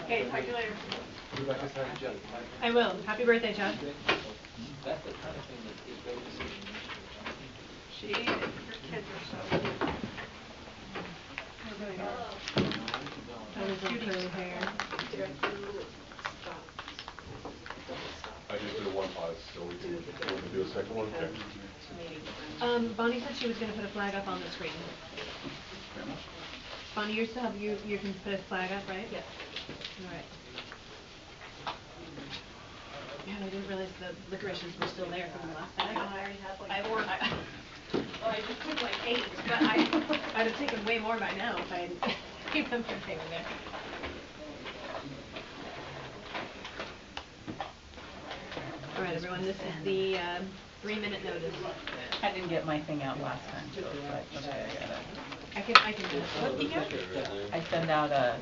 Okay, talk to you later. I will. Happy birthday, John. She, her kids are so. That was her curly hair. I just did one pot, so we can do a second one? Okay. Bonnie said she was gonna put a flag up on the screen. Bonnie, you still have, you can put a flag up, right? Yes. Alright. Yeah, I didn't realize the licorices were still there from the last time. I already have like I four. well, I just took like 8, but I'd have taken way more by now if I hadn't remembered they were there. Alright, everyone, this is the 3-minute notice. I didn't get my thing out last time, so it's like, okay, I can do this. What do you got? I send out a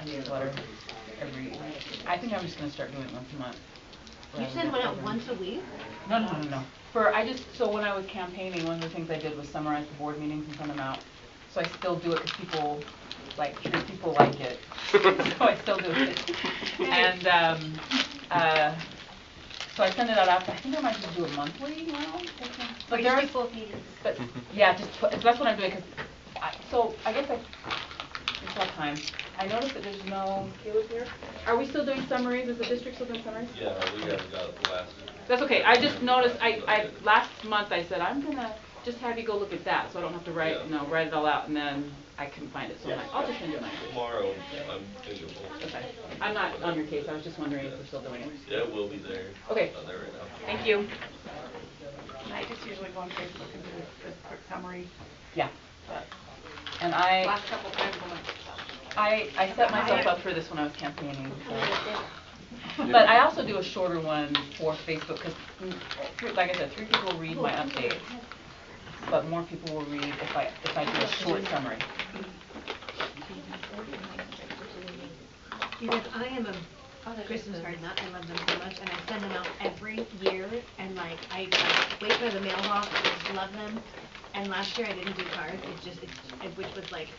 newsletter every, I think I'm just gonna start doing it once a month. You send one out once a week? No. So when I was campaigning, one of the things I did was summarize the board meetings and send them out. So I still do it because people like it. So I still do it. And so I send it out after, I think I might just do it monthly now. But you do both meetings. But yeah, that's what I'm doing because, so I guess it's what time? I noticed that there's no, Caleb here. Are we still doing summaries? Is the district still doing summaries? Yeah, we haven't got the last. That's okay. I just noticed, I last month I said, I'm gonna just have you go look at that, so I don't have to write it all out, and then I couldn't find it, so I'm like, I'll just send you mine. Tomorrow, I'm visual. Okay. I'm not on your case. I was just wondering if we're still doing it. Yeah, we'll be there. Okay. There right now. Thank you. I just usually go on Facebook and do a quick summary. Yeah. And Last couple times I'm like, I set myself up for this when I was campaigning. So. But I also do a shorter one for Facebook because, like I said, 3 people read my updates, but more people will read if I do a short summary. Because I am a Christmas card nut. I love them so much, and I send them out every year. And like I wait for the mailbox. I just love them. And last year I didn't do cards. Which was like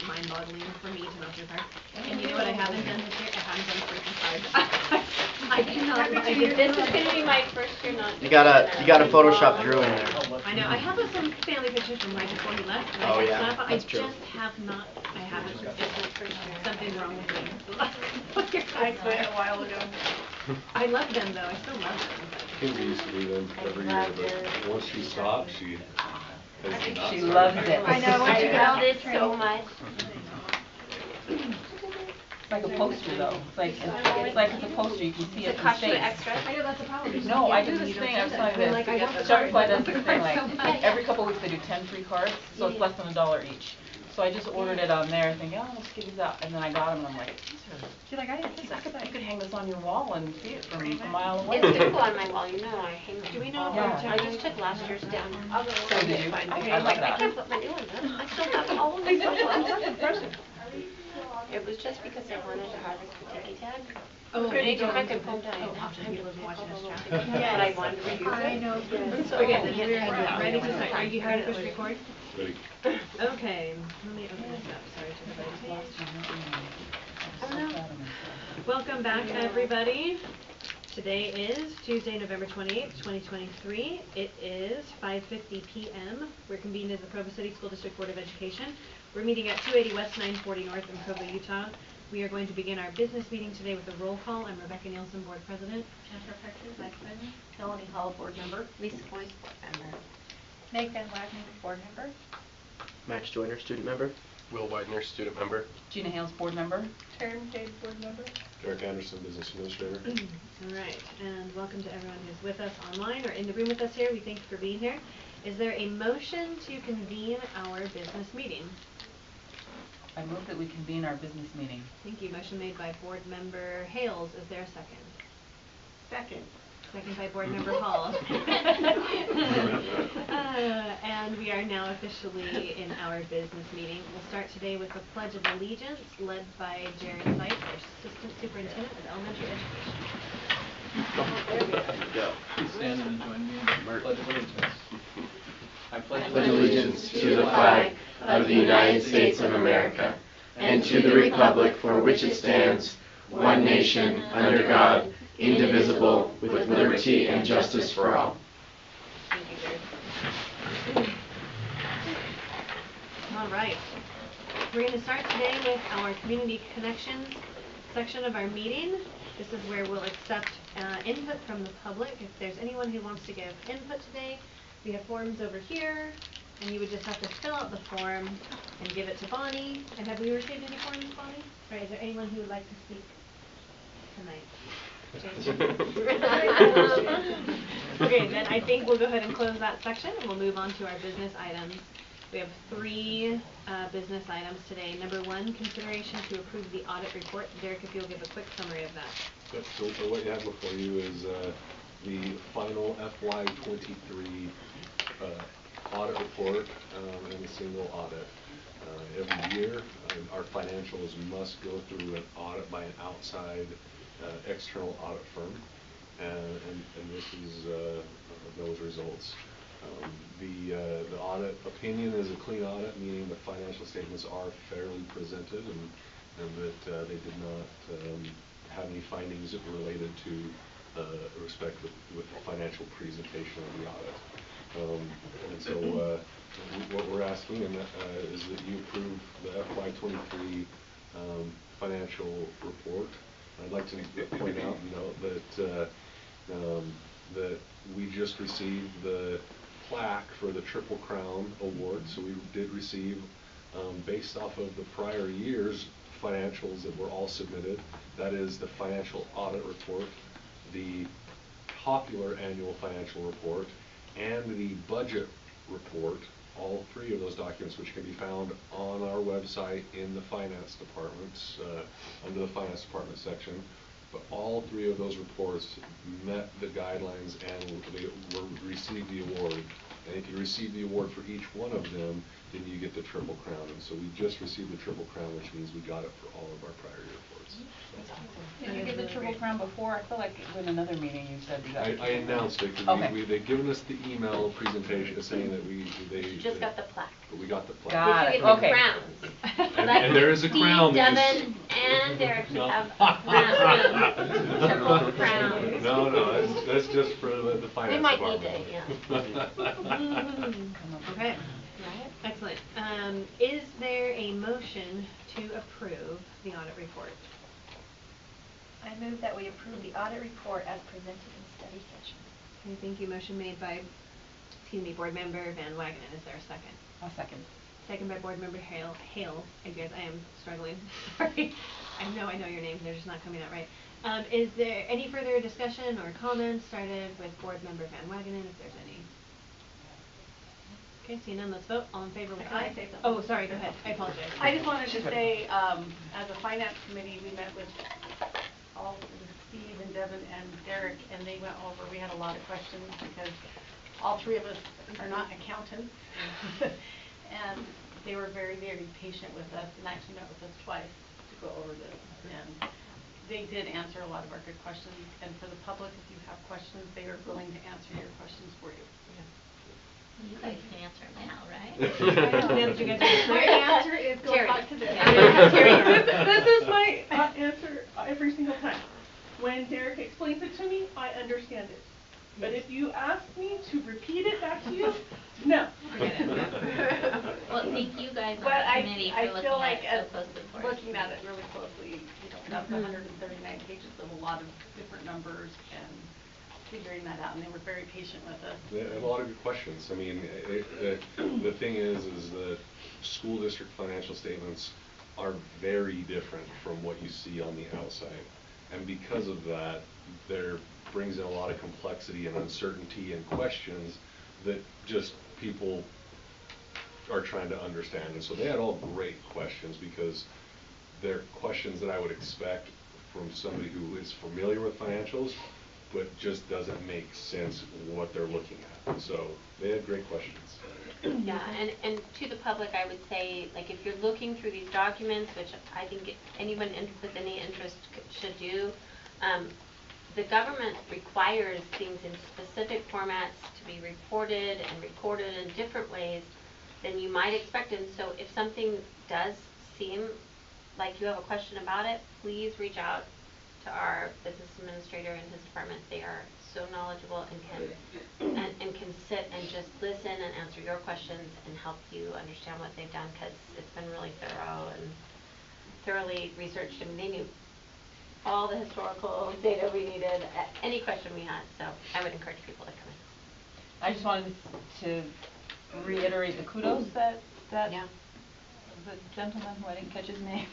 mind-boggling for me to not do cards. And you know what I haven't done this year? I haven't done freaking cards. I cannot. This is gonna be my first year not. You gotta Photoshop Drew in there. I know. I have some family pictures from right before he left. Oh yeah, that's true. I just have not. I haven't. Something wrong with me. I quit a while ago. I love them though. I still love them. Kimberly used to do them every year, but once she stopped, she has not. She loves it. I know. I love it so much. It's like a poster though. It's like it's a poster. You can see it in Cost you space. extra? I know that's a problem. No, I do this thing. I was telling you Like, I want this. the Shopify cards. does this thing like every couple of weeks they do 10 free cards, so it's less than $1 each. So I just ordered it on there, thinking, oh, let's get these out, and then I got them, and I'm like, She's like, I didn't think you could hang this on your wall and see it from a mile away. It's still on my wall, you know I hang them. Do we know if Yeah. I just took last year's down. I'll go So did you? find I it. like that. I can't put my new ones up. I still have all of them. That's impressive. It was just because I wanted to harvest the tiki tag. Oh, Anytime I can phone down. Oh, often people have been watching us chat. But I wanted to reuse it. I know. So Okay, I then had we're to cut ready to out. start. Are you ready to push record? Ready. Okay, let me open this up. Sorry to everybody. Welcome back, everybody. Today is Tuesday, November 28th, 2023. It is 5:50 p.m. We're convened as the Provo City School District Board of Education. We're meeting at 280 West 940 North in Provo, Utah. We are going to begin our business meeting today with a roll call. I'm Rebecca Nielsen, Board President. Jennifer Perkins, Vice President. Melanie Hall, board member. Lisa Boyce, board member. Meg Van Wagner, Board Member. Max Joyner, student member. Will Widener, student member. Gina Hales, board member. Term Jade, board member. Derek Anderson, business administrator. All right, and welcome to everyone who's with us online or in the room with us here. We thank you for being here. Is there a motion to convene our business meeting? I move that we convene our business meeting. Thank you. Motion made by Board Member Hales. Is there a second? Second. Second by Board Member Hall. And we are now officially in our business meeting. We'll start today with the Pledge of Allegiance, led by Jared Seitz, our Assistant Superintendent of Elementary Education. Please stand and join me in the Pledge of Allegiance. I pledge Allegiance to the flag of the United States of America and to the republic for which it stands, one nation, under God, indivisible, with liberty and justice for all. Thank you, Jared. All right. We're going to start today with our Community Connections section of our meeting. This is where we'll accept Input from the public. If there's anyone who wants to give input today, we have forms over here, and you would just have to fill out the form and give it to Bonnie. And have we received any forms, Bonnie? Or is there anyone who would like to speak tonight? Okay, then I think we'll go ahead and close that section, and we'll move on to our business items. We have 3 business items today. Number 1, consideration to approve the audit report. Derek, if you'll give a quick summary of that. Yep, so what you have before you is the final FY23 audit report and a single audit. Every year, our financials must go through an audit by an outside external audit firm, and this is those results. The audit opinion is a clean audit, meaning the financial statements are fairly presented, and that they did not have any findings related to respect with the financial presentation of the audit. And so what we're asking is that you approve the FY23 financial report. I'd like to point out and note that we just received the plaque for the Triple Crown Award, so we did receive, based off of the prior year's financials that were all submitted, that is the financial audit report, the popular annual financial report, and the budget report, all 3 of those documents, which can be found on our website in the finance departments, under the finance department section. But all 3 of those reports met the guidelines and they received the award. And if you receive the award for each one of them, then you get the Triple Crown. And so we just received the Triple Crown, which means we got it for all of our prior year reports. Did you get the Triple Crown before? I feel like in another meeting you said you got the I announced it because they'd given us the email presentation saying that they just got the plaque. But we got the plaque. Got it. Okay. Crowns. And there is a crown. Steve, Devin, and Derek have crowns. Triple crowns. No, that's just for the finance they might department. Need to, yeah. Okay. Excellent. Is there a motion to approve the audit report? I move that we approve the audit report as presented in study session. Okay, thank you. Motion made by, Board Member Van Wagenen. Is there a second? I'll second. Second by Board Member Hale. I guess I am struggling. Sorry. I know your names. They're just not coming out right. Is there any further discussion or comments? Started with Board Member Van Wagenen, if there's any. Okay, seeing none, let's vote. All in favor with aye. Say something? Oh, sorry, go ahead. I apologize. I just wanted to say, as a finance committee, we met with Steve and Devin and Derek, and they went over, we had a lot of questions because all 3 of us are not accountants. And they were very, very patient with us and actually met with us twice to go over this. And they did answer a lot of our good questions. And for the public, if you have questions, they are willing to answer your questions for you. You guys can answer them now, right? My answer is go talk to them. This is my answer every single time. When Derek explains it to me, I understand it. But if you ask me to repeat it back to you, no. Well, thank you guys on But the committee for looking feel like at it so closely for us. looking at it really closely, that's 139 pages of a lot of different numbers and figuring that out, and they were very patient with us. They have a lot of good questions. I mean, the thing is that school district financial statements are very different from what you see on the outside. And because of that, there brings in a lot of complexity and uncertainty and questions that just people are trying to understand. And so they had all great questions because they're questions that I would expect from somebody who is familiar with financials, but just doesn't make sense what they're looking at. So they had great questions. Yeah, and to the public, I would say, like, if you're looking through these documents, which I think anyone with any interest should do, the government requires things in specific formats to be reported and recorded in different ways than you might expect. And so if something does seem like you have a question about it, please reach out to our business administrator and his department. They are so knowledgeable and can sit and just listen and answer your questions and help you understand what they've done, because it's been really thorough and thoroughly researched. I mean, they knew all the historical data we needed, any question we had, so I would encourage people to come in. I just wanted to reiterate the kudos that Yeah. the gentleman who I didn't catch his name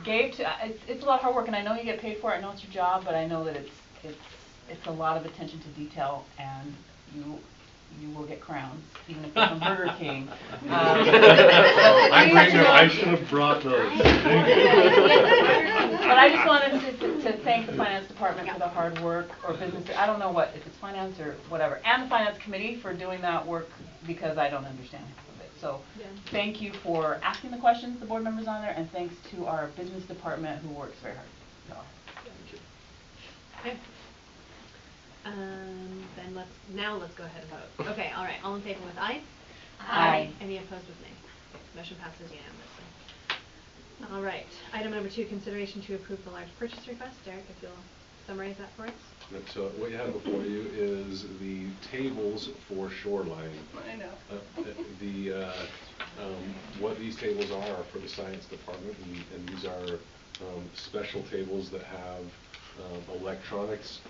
gave to. It's a lot of hard work, and I know you get paid for it. I know it's your job, but I know that it's a lot of attention to detail, and you will get crowns, even if they're from Burger King. I should have brought those. But I just wanted to thank the finance department for the hard work, or business, I don't know if it's finance or whatever, and the finance committee for doing that work, because I don't understand half of it. So thank you for asking the questions, the board members on there, and thanks to our business department who works very hard. So. Thank you. Okay. Then let's go ahead and vote. Okay, all right. All in favor with aye? Aye. Any opposed with nay? Motion passes unanimously. All right. Item number 2, consideration to approve the large purchase request. Derek, if you'll summarize that for us. So what you have before you is the tables for shoreline. I know. What these tables are for the science department, and these are special tables that have electronics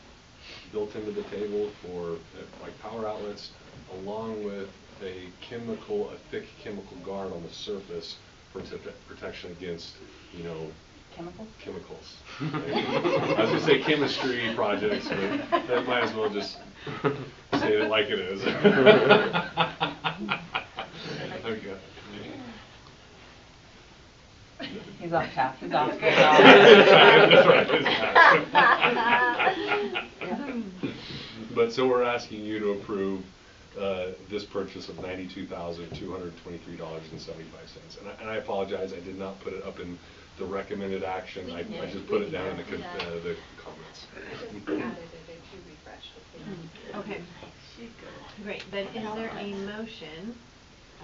built into the table for like power outlets, along with a thick chemical guard on the surface for protection against, chemicals. I was going to say chemistry projects, but that might as well just say it like it is. There we go. He's off tap. He's off. But so we're asking you to approve this purchase of $92,223.75. And I apologize, I did not put it up in the recommended action. I just put it down in the comments. Okay. Great. Then is there a motion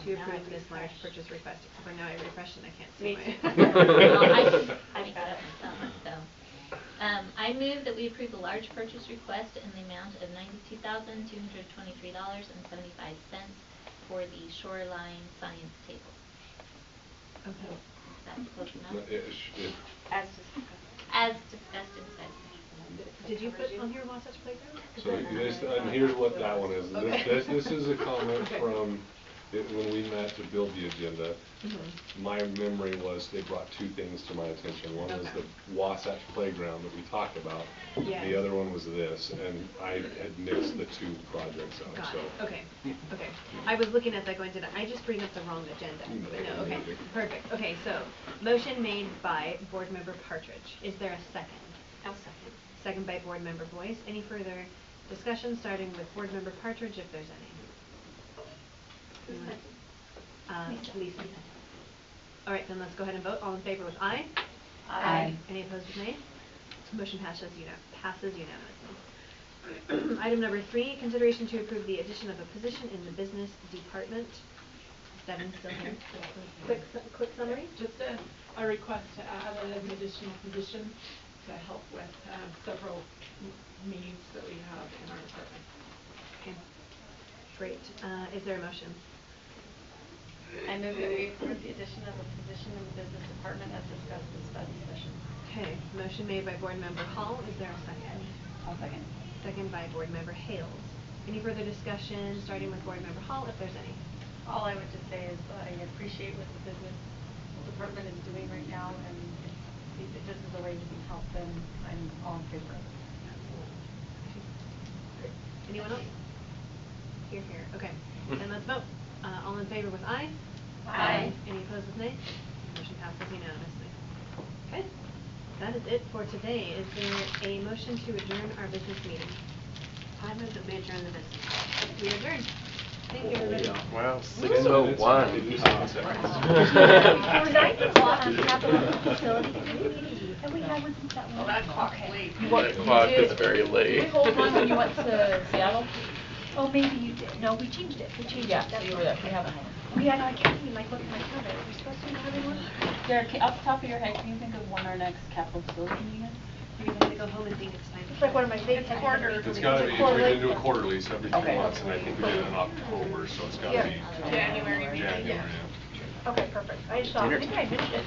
to approve this large purchase request? Except for now I refreshed and I can't see my... I move that we approve the large purchase request in the amount of $92,223.75 for the shoreline science table. Okay. Is that close enough? As As discussed in study session. Did you put on here Wasatch Playground? So and here's what that one is. Okay. This is a comment from when we met to build the agenda. My memory was they brought two things to my attention. One was the Wasatch Playground that we talked about. Yes. The other one was this, and I had mixed the two projects up. Got So. it. Okay. Okay. I was looking at that going, did I just bring up the wrong agenda? But no, okay. Perfect. Okay, so motion made by Board Member Partridge. Is there a second? I'll second. Second by Board Member Boyce. Any further discussion, starting with Board Member Partridge, if there's any? Lisa. All right, then let's go ahead and vote. All in favor with aye? Aye. Any opposed with nay? Motion passes unanimously. Item number 3, consideration to approve the addition of a position in the business department. Devin's still here. Quick summary? Just a request to add an additional position to help with several needs that we have in our department. Okay. Great. Is there a motion? I move that we approve the addition of a position in the business department as discussed in study session. Okay. Motion made by Board Member Hall. Is there a second? I'll second. Second by Board Member Hales. Any further discussion, starting with Board Member Hall, if there's any? All I would just say is I appreciate what the business department is doing right now, and if this is a way we can help them, I'm all in favor of it. Great. Anyone else? Here. Okay. Then let's vote. All in favor with aye? Aye. Any opposed with nay? Motion passes unanimously. Okay. That is it for today. Is there a motion to adjourn our business meeting? I move that we adjourn the business. We adjourn. Thank you, everybody. Wow, 6:01. We're 9 o'clock on Capitol Facility, and we had one since that one. Oh, that clock's late. That clock is very late. Did we hold one when you went to Seattle? Oh, maybe you did. No, we changed it. We changed Yeah, it. so That's you all. were there. We haven't had one. Yeah, no, I can't even look at my calendar. We're supposed to have everyone. Derek, off the top of your head, can you think of when our next Capitol Facility meeting is? You're going to go home and think it's time. It's like one of my favorite. It's quarter. It's got to be, we're going to do it quarterly, so every 2 Okay. months, and I think we did it in October, so it's got to be January. January. Yeah. Okay, perfect. I just thought, Dinner maybe I missed it.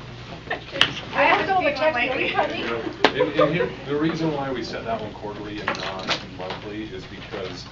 I have to And here, the reason why we set that one quarterly and not monthly is because